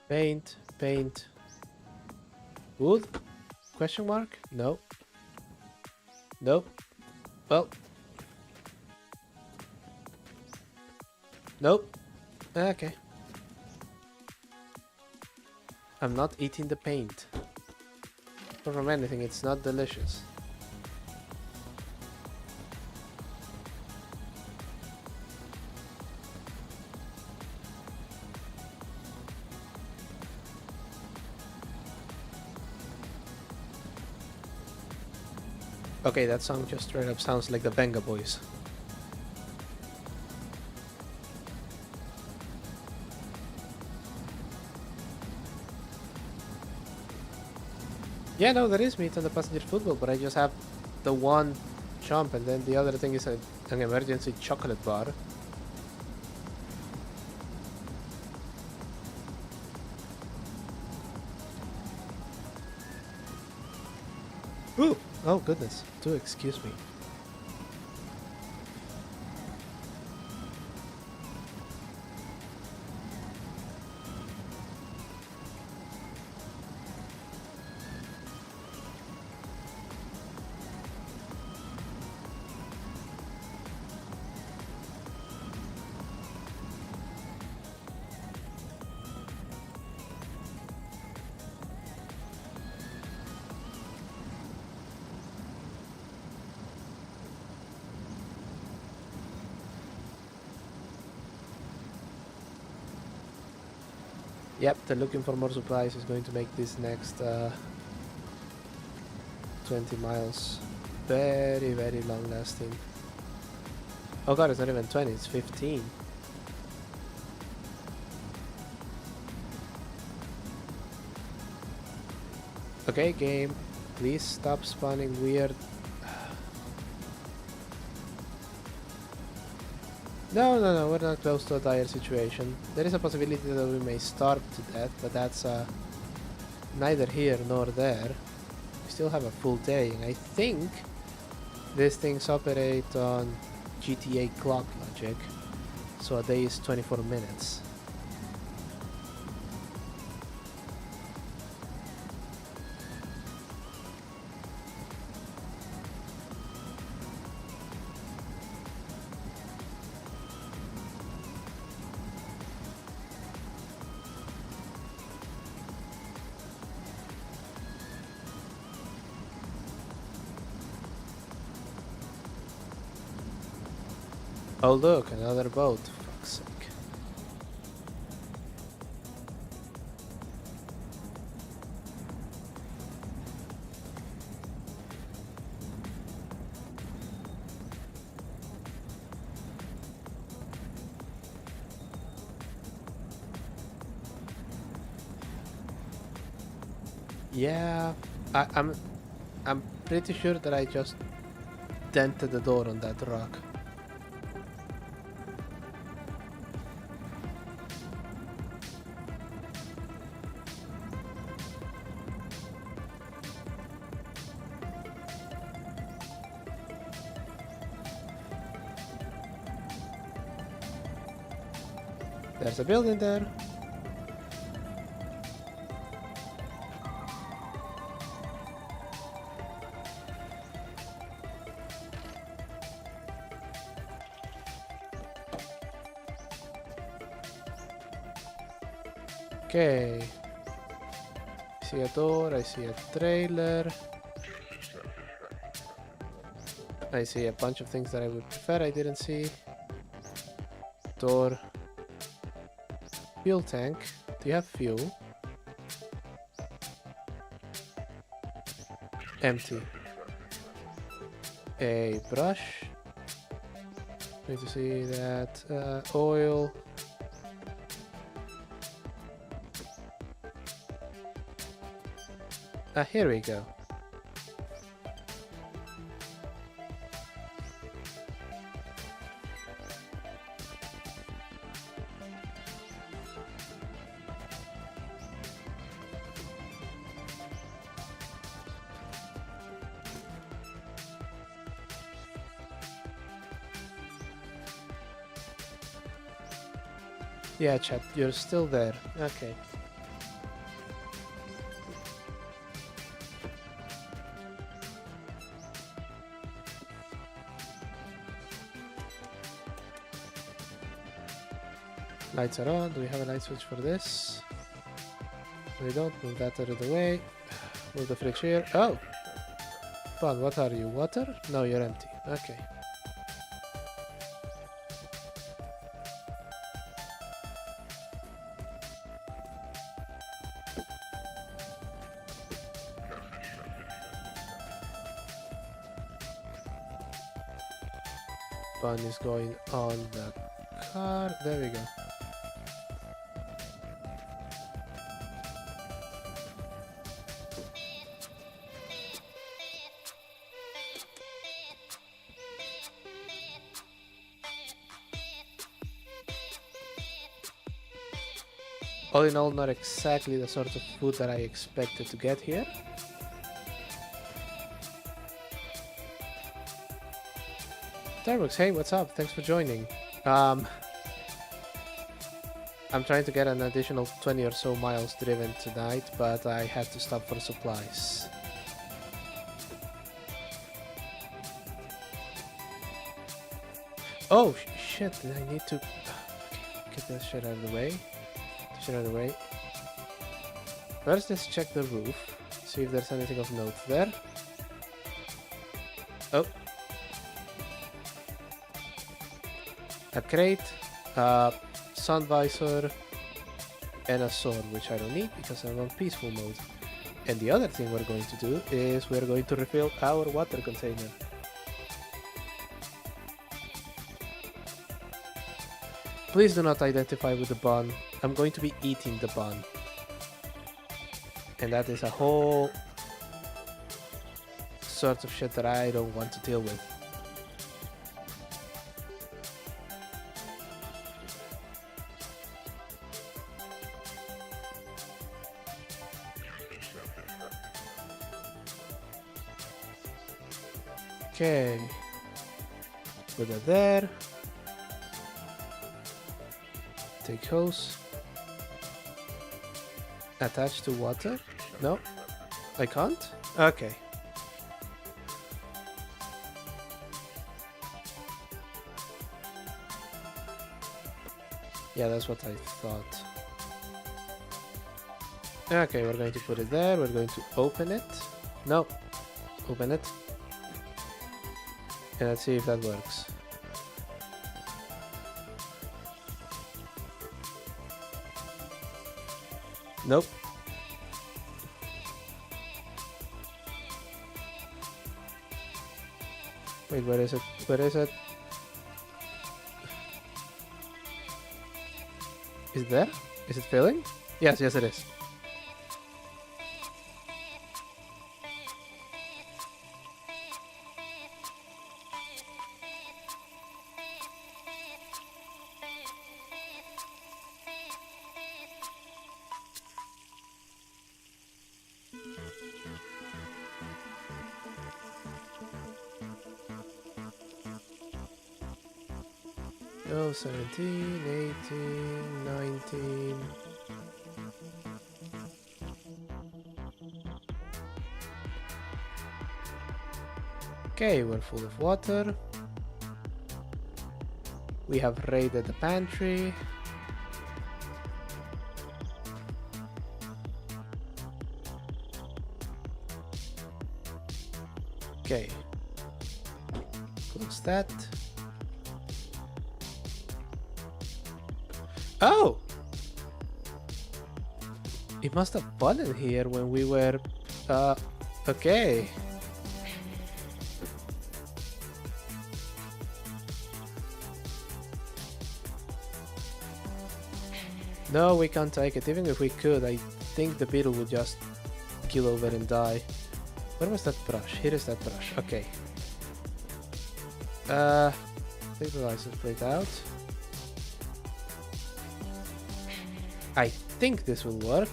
Paint, paint. Wood? Question mark? No. Nope. Well. Nope. Okay. I'm not eating the paint. But from anything, it's not delicious. Okay, that song just straight up sounds like the Benga Boys. Yeah, no, there is meat on the passenger football, but I just have the one chomp, and then the other thing is an emergency chocolate bar. Ooh! Oh goodness, do excuse me. Yep, the looking for more supplies is going to make this next 20 miles very, very long lasting. Oh god, it's not even 20, it's 15. Okay, game, please stop spawning weird. No, no, no, we're not close to a dire situation. There is a possibility that we may starve to death, but that's neither here nor there. We still have a full day, and I think these things operate on GTA clock logic, so a day is 24 minutes. Oh look, another boat, for fuck's sake. Yeah, I'm pretty sure that I just dented the door on that rock. There's a building there. Okay. I see a door, I see a trailer. I see a bunch of things that I would prefer I didn't see. Door. Fuel tank. Do you have fuel? Empty. A brush. Need to see that. Oil. Here we go. Yeah, chat, you're still there. Okay. Lights are on. Do we have a light switch for this? We don't. Move that out of the way. Move the fridge here. Oh! Fun, what are you? Water? No, you're empty. Okay. Fun is going on the car. There we go. All in all, not exactly the sort of food that I expected to get here. Starbucks, hey, what's up? Thanks for joining. I'm trying to get an additional 20 or so miles driven tonight, but I had to stop for supplies. Oh, shit, I need to... Okay, get this shit out of the way. First, let's check the roof. See if there's anything of note there. Oh. A crate, sun visor, and a sword, which I don't need because I'm on peaceful mode. And the other thing we're going to do is we're going to refill our water container. Please do not identify with the bun. I'm going to be eating the bun. And that is a whole sort of shit that I don't want to deal with. Okay. Put that there. Take hose. Attach to water? No? I can't? Okay. Yeah, that's what I thought. Okay, we're going to put it there. We're going to open it. No. Open it. And let's see if that works. Nope. Wait, where is it? Where is it? Is it there? Is it filling? Yes, yes it is. Oh, 17, 18, 19. Okay, we're full of water. We have raided the pantry. Okay. Close that. Oh! It must have fallen here when we were... okay. No, we can't take it. Even if we could, I think the beetle would just kill over and die. Where was that brush? Here is that brush. Okay. Take the license plate out. I think this will work.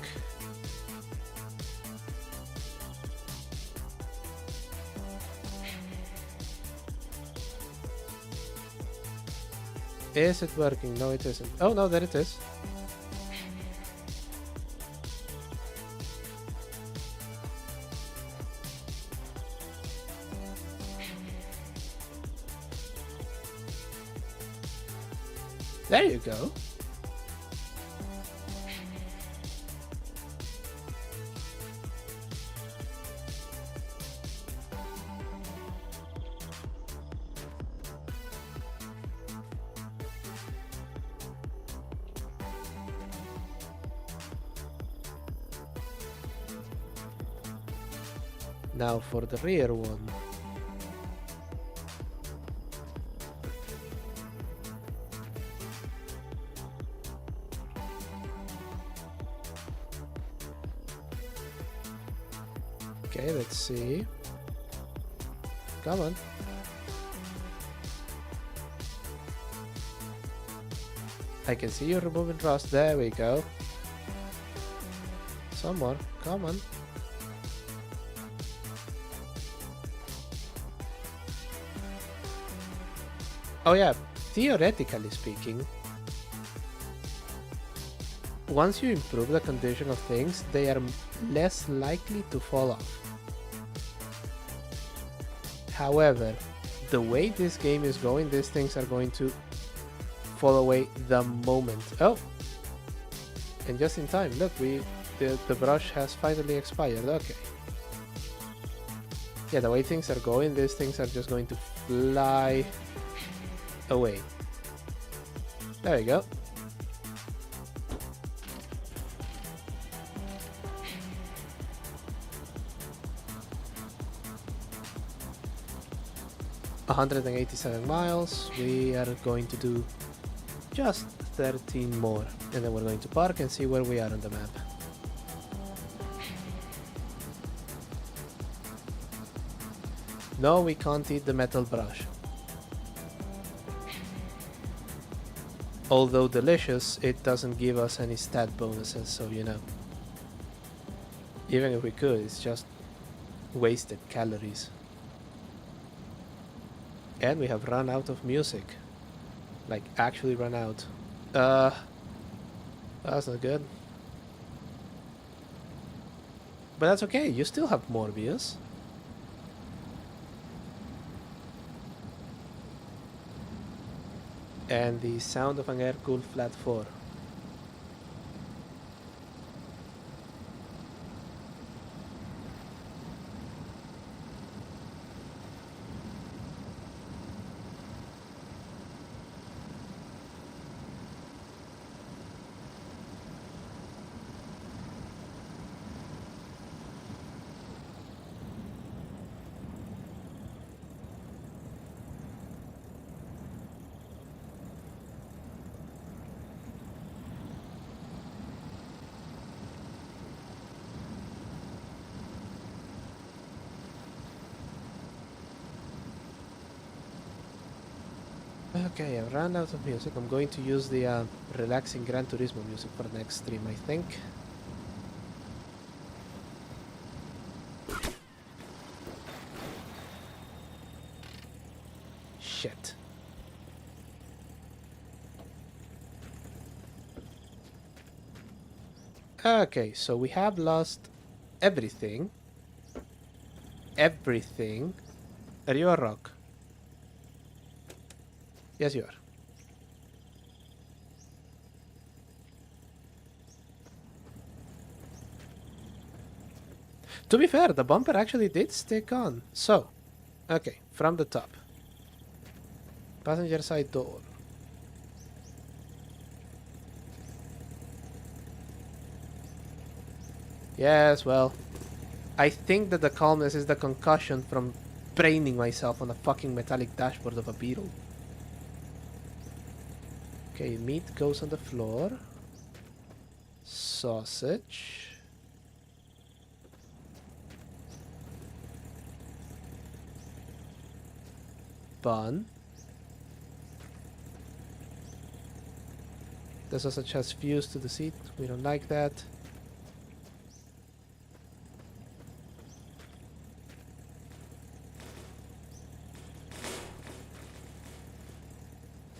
Is it working? No, it isn't. Oh, no, there it is. There you go. Now for the rear one. Okay, let's see. Come on. I can see you removing rust. There we go. Some more. Come on. Oh yeah, theoretically speaking, once you improve the condition of things, they are less likely to fall off. However, the way this game is going, these things are going to fall away the moment. Oh! And just in time, look, the brush has finally expired. Okay. Yeah, the way things are going, these things are just going to fly away. There we go. $187 miles. We are going to do just 13 more, and then we're going to park and see where we are on the map. No, we can't eat the metal brush. Although delicious, it doesn't give us any stat bonuses, so you know. Even if we could, it's just wasted calories. And we have run out of music. Like, actually run out. That's not good. But that's okay, you still have more views. And the sound of an air-cooled flat 4. Okay, I've run out of music. I'm going to use the relaxing Gran Turismo music for the next stream, I think. Shit. Okay, so we have lost everything. Everything. Are you a rock? Yes, you are. To be fair, the bumper actually did stick on. So, Okay, from the top. Passenger side door. Yes, well, I think that the calmness is the concussion from braining myself on a fucking metallic dashboard of a Beetle. Okay, meat goes on the floor. Sausage. Bun. The sausage has fused to the seat. We don't like that.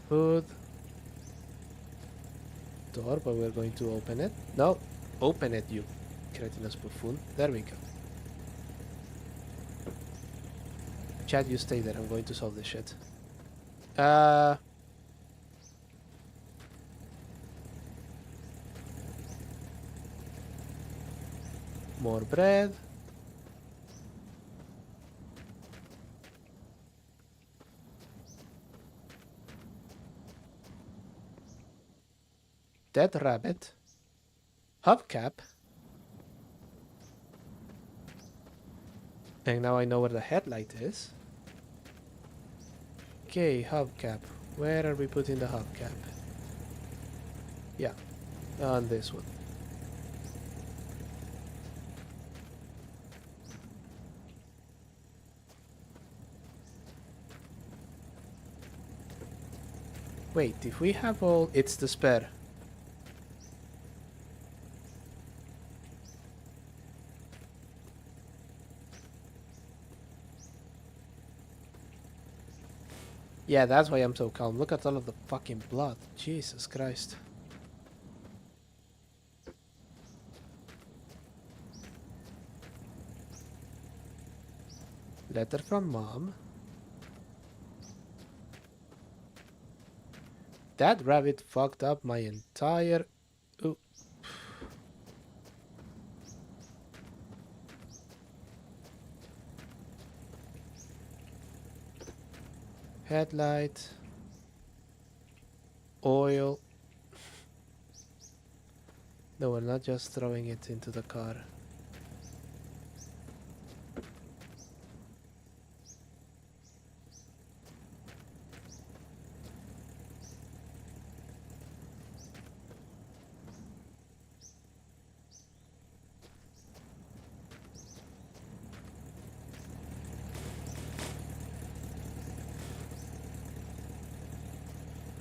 Food. Door, but we're going to open it. No, open it, you cretinous buffoon. There we go. Chad, you stay there. I'm going to solve this shit. More bread. Dead rabbit. Hubcap. And now I know where the headlight is. Okay, hubcap. Where are we putting the hubcap? Yeah, on this one. Wait, if we have all... It's the spare. Yeah, that's why I'm so calm. Look at all of the fucking blood. Jesus Christ. Letter from mom. That rabbit fucked up my entire... Ooh. Headlight. Oil. No, we're not just throwing it into the car.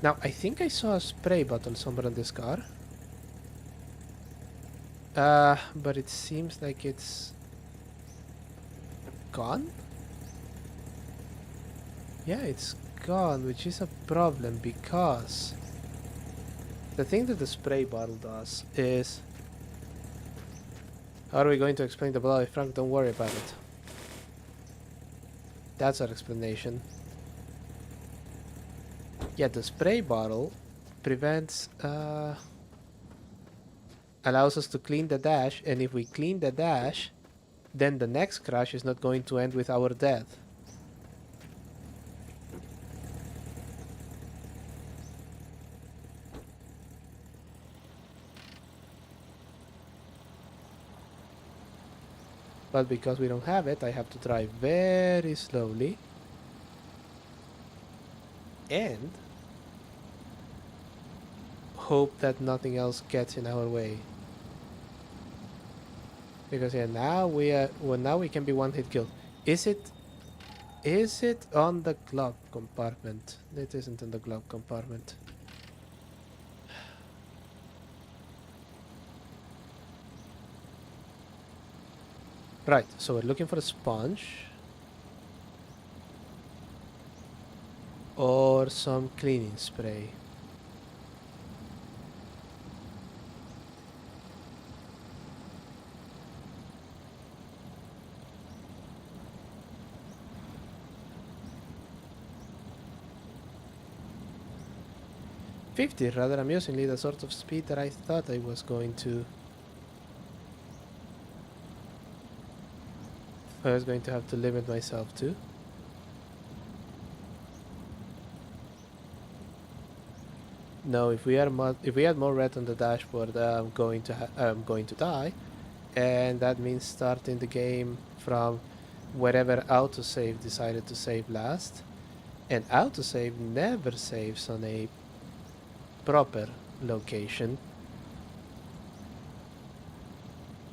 Now, I think I saw a spray bottle somewhere in this car. But it seems like it's gone? Yeah, it's gone, which is a problem because the thing that the spray bottle does is... How are we going to explain the bloody Frank? Don't worry about it. That's our explanation. Yeah, the spray bottle prevents... allows us to clean the dash, and if we clean the dash, then the next crash is not going to end with our death. But because we don't have it, I have to drive very slowly. And hope that nothing else gets in our way. Because yeah, now we can be one hit killed. Is it on the glove compartment? It isn't in the glove compartment. Right, so we're looking for a sponge. Or some cleaning spray. $50, rather amusingly, the sort of speed that I thought I was going to. I was going to have to limit myself to. No, if we had more red on the dashboard, I'm going to die, and that means starting the game from wherever autosave decided to save last, and autosave never saves on a proper location.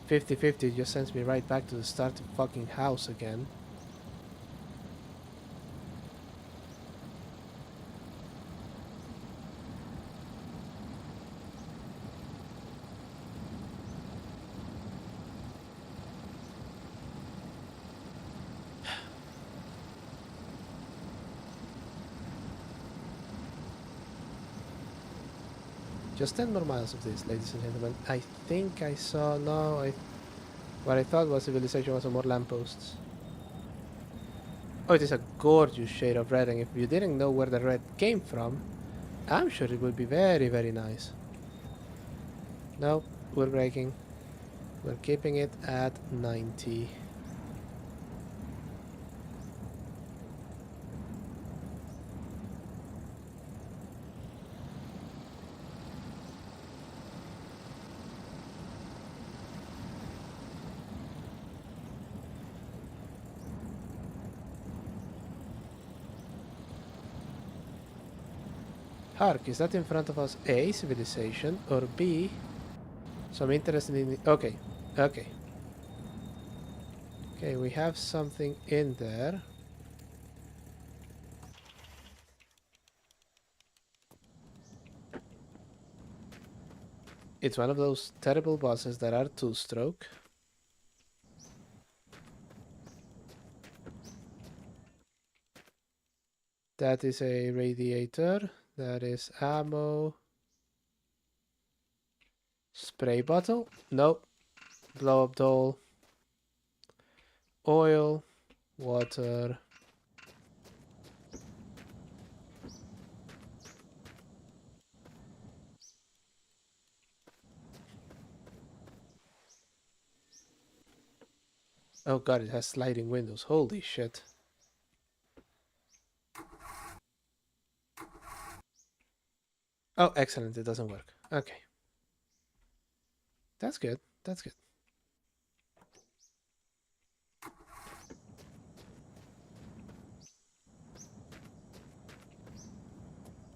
50-50 just sends me right back to the start of fucking house again. Just 10 more miles of this, ladies and gentlemen. I think I saw... No, what I thought was civilization was some more lampposts. Oh, it is a gorgeous shade of red, and if you didn't know where the red came from, I'm sure it would be very, very nice. No, we're braking. We're keeping it at 90. Hark, is that in front of us A, civilization, or B, some interesting in... Okay, okay. Okay, we have something in there. It's one of those terrible buses that are two-stroke. That is a radiator. That is ammo. Spray bottle? Nope. Blow up doll. Oil. Water. Oh god, it has sliding windows. Holy shit. Oh, excellent. It doesn't work. Okay. That's good. That's good.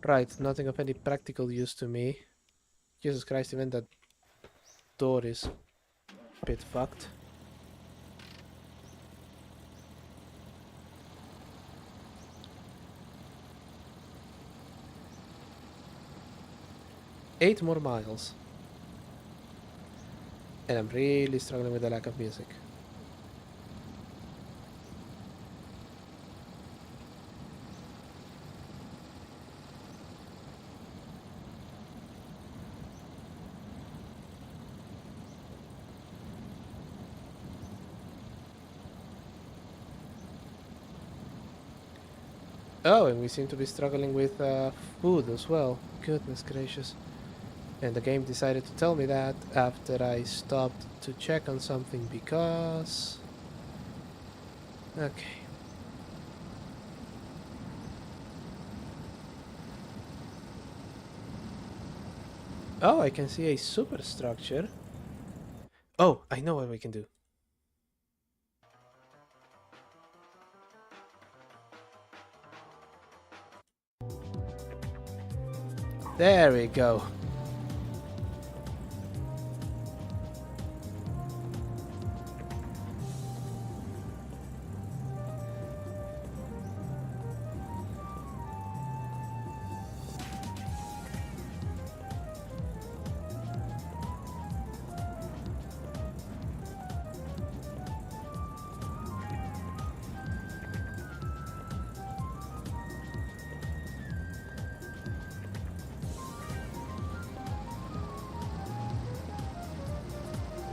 Right, nothing of any practical use to me. Jesus Christ, even that door is a bit fucked. Eight more miles. And I'm really struggling with the lack of music. Oh, and we seem to be struggling with food as well. Goodness gracious. And the game decided to tell me that after I stopped to check on something because... Okay. Oh, I can see a superstructure. Oh, I know what we can do. There we go.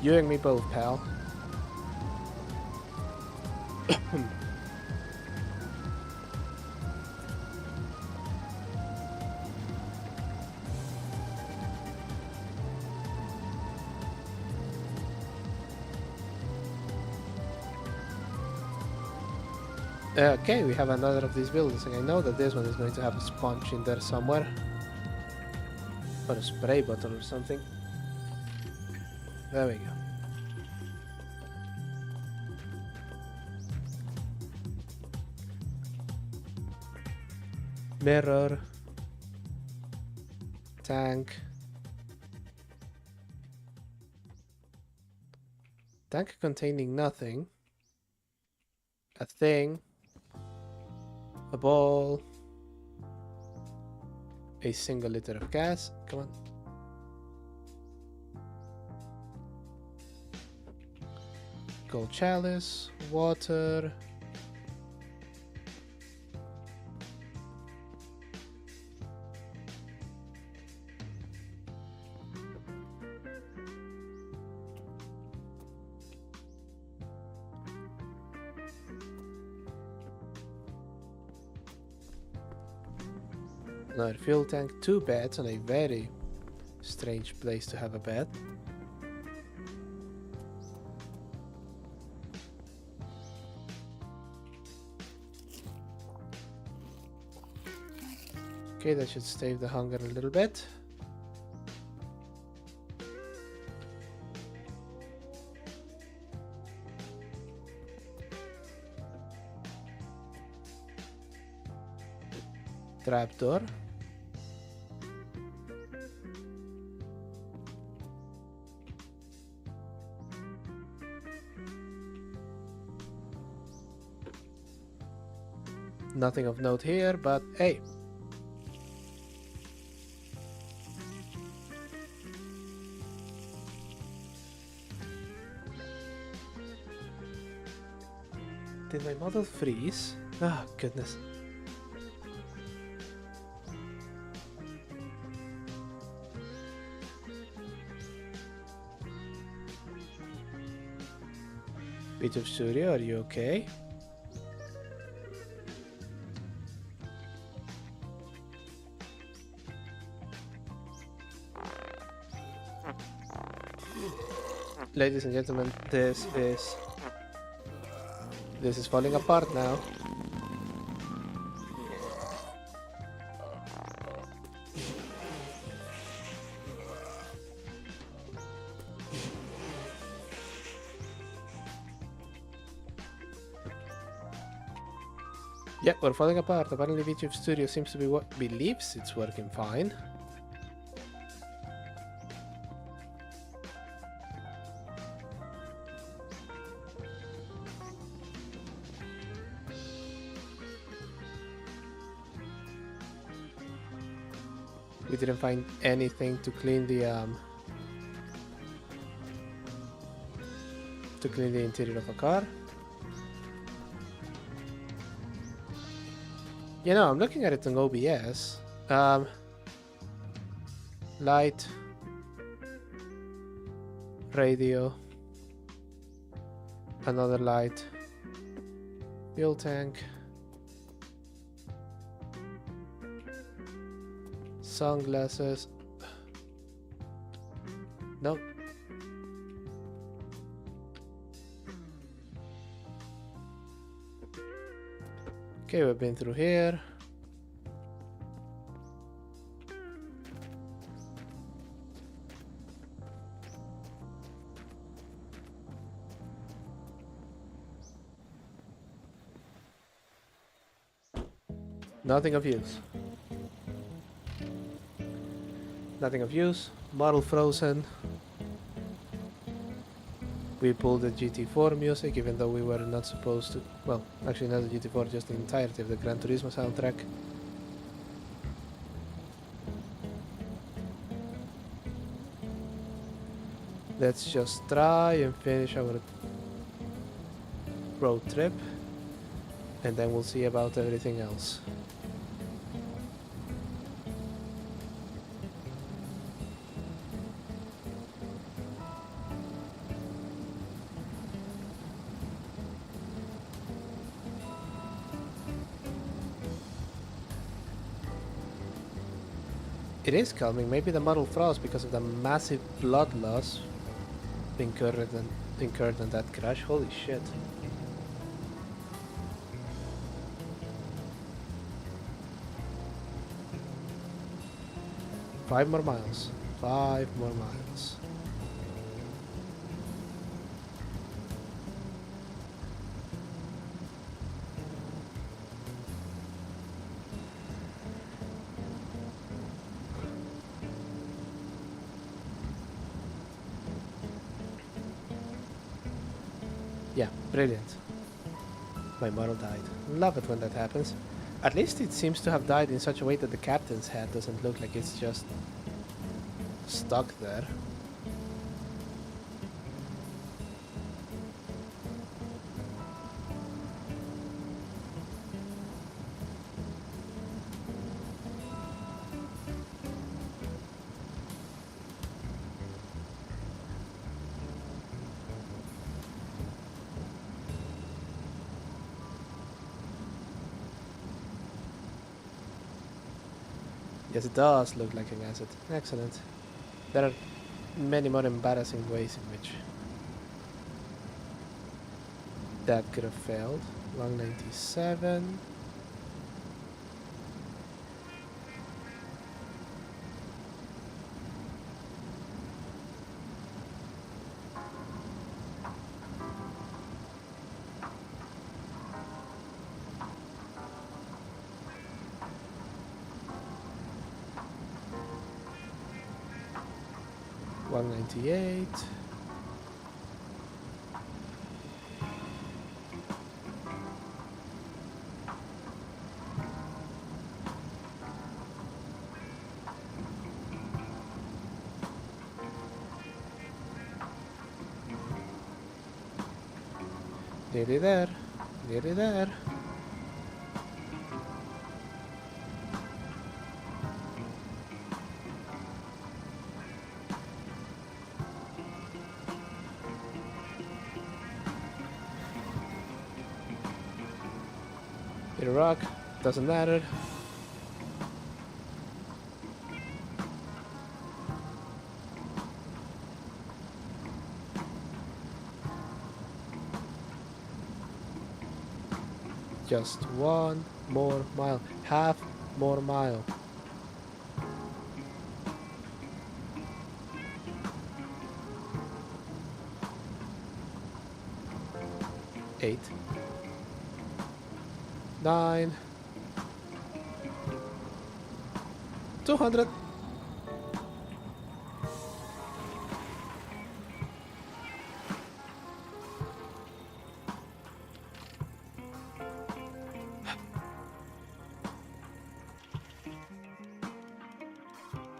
You and me both, pal. Okay, we have another of these buildings, and I know that this one is going to have a sponge in there somewhere. Or a spray bottle or something. There we go. Mirror. Tank. Tank containing nothing. A thing. A ball. A single liter of gas. Come on. Gold chalice. Water. Another fuel tank, 2 beds on a very strange place to have a bed. Okay, that should stave the hunger a little bit. Trapdoor. Nothing of note here, but hey. Did my model freeze? Oh, goodness. Beach of Studio, are you okay? Ladies and gentlemen, this is falling apart now. Yep, we're falling apart. Apparently VTube Studio seems to be what believes it's working fine. We didn't find anything to clean the interior of a car. You know, I'm looking at it on OBS. Light, radio, another light, fuel tank, sunglasses. Nope. Okay, we've been through here. Nothing of use. Nothing of use. Model frozen. We pulled the GT4 music, even though we were not supposed to. Well, actually not the GT4, just the entirety of the Gran Turismo soundtrack. Let's just try and finish our road trip, and then we'll see about everything else. It is calming. Maybe the model froze because of the massive blood loss incurred in that crash. Holy shit. 5 more miles. 5 more miles. Yeah, brilliant. My model died. Love it when that happens. At least it seems to have died in such a way that the captain's head doesn't look like it's just stuck there. Yes, it does look like an asset. Excellent. There are many more embarrassing ways in which that could have failed. 197. $198. Nearly there. Nearly there. Hit a rock. Doesn't matter. Just one more mile. Half more mile. Eight. 9. 200.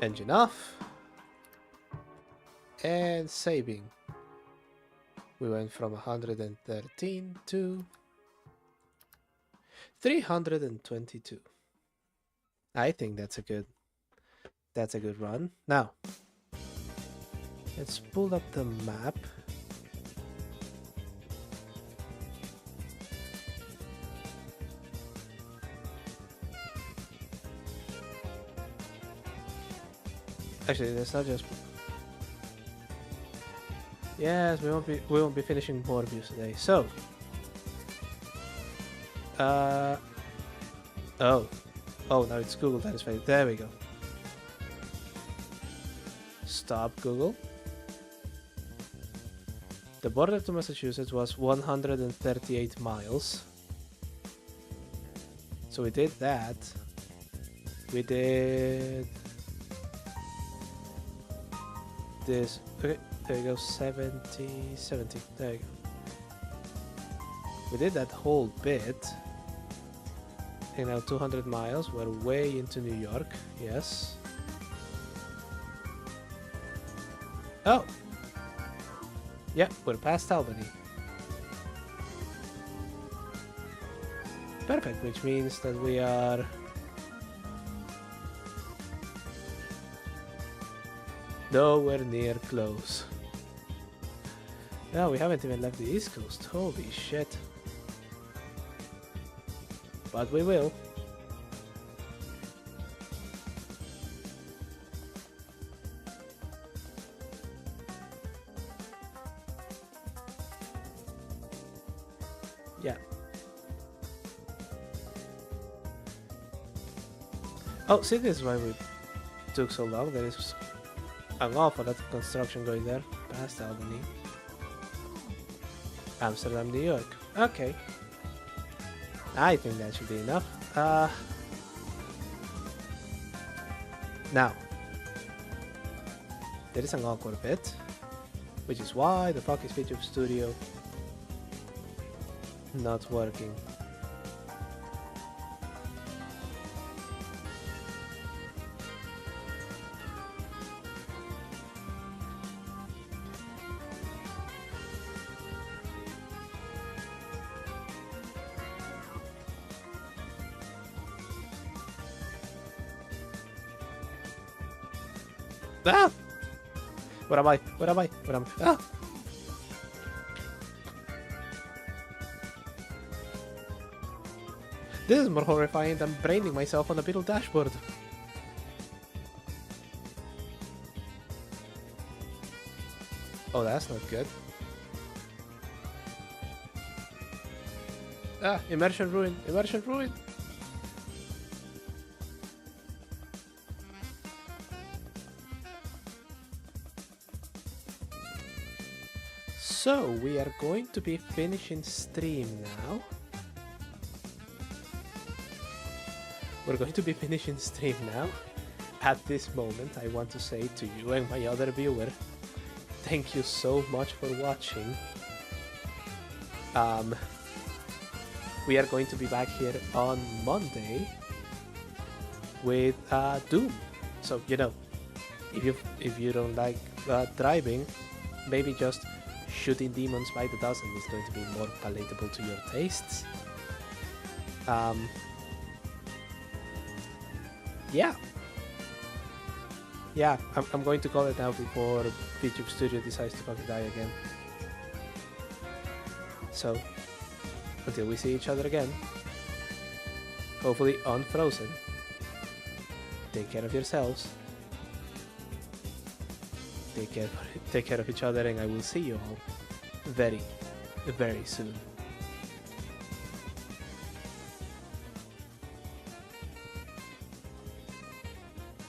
Engine off. And saving. We went from 113 to 322. I think that's a good run. Now, let's pull up the map. Actually, let's not just. Yes, we won't be finishing more views today. So, oh, now it's Google that is failing. There we go. Stop Google. The border to Massachusetts was 138 miles. So we did that. We did this. Okay, there you go. 70. There you go. We did that whole bit. And now 200 miles. We're way into New York. Yes. Oh! Yeah, we're past Albany. Perfect, which means that we are... nowhere near close. No, we haven't even left the East Coast. Holy shit. But we will. Yeah. Oh, see, this is why we took so long. There is an awful lot of construction going there. Past Albany. Amsterdam, New York. Okay. I think that should be enough. Now, there is an awkward bit, which is why the fuck is Feature Studio not working. Ah! Where am I? Where am I? Where am I? Ah! This is more horrifying than braining myself on a Beetle dashboard. Oh, that's not good. Ah, immersion ruin, immersion ruin. So, we are going to be finishing stream now. We're going to be finishing stream now. At this moment, I want to say to you and my other viewer, thank you so much for watching. We are going to be back here on Monday with Doom. So, you know, if you don't like driving, maybe just shooting demons by the dozen is going to be more palatable to your tastes. Yeah, I'm going to call it now before VTube Studio decides to fucking die again. So, until we see each other again, hopefully unfrozen, take care of yourselves, take care of each other, and I will see you all very, very soon.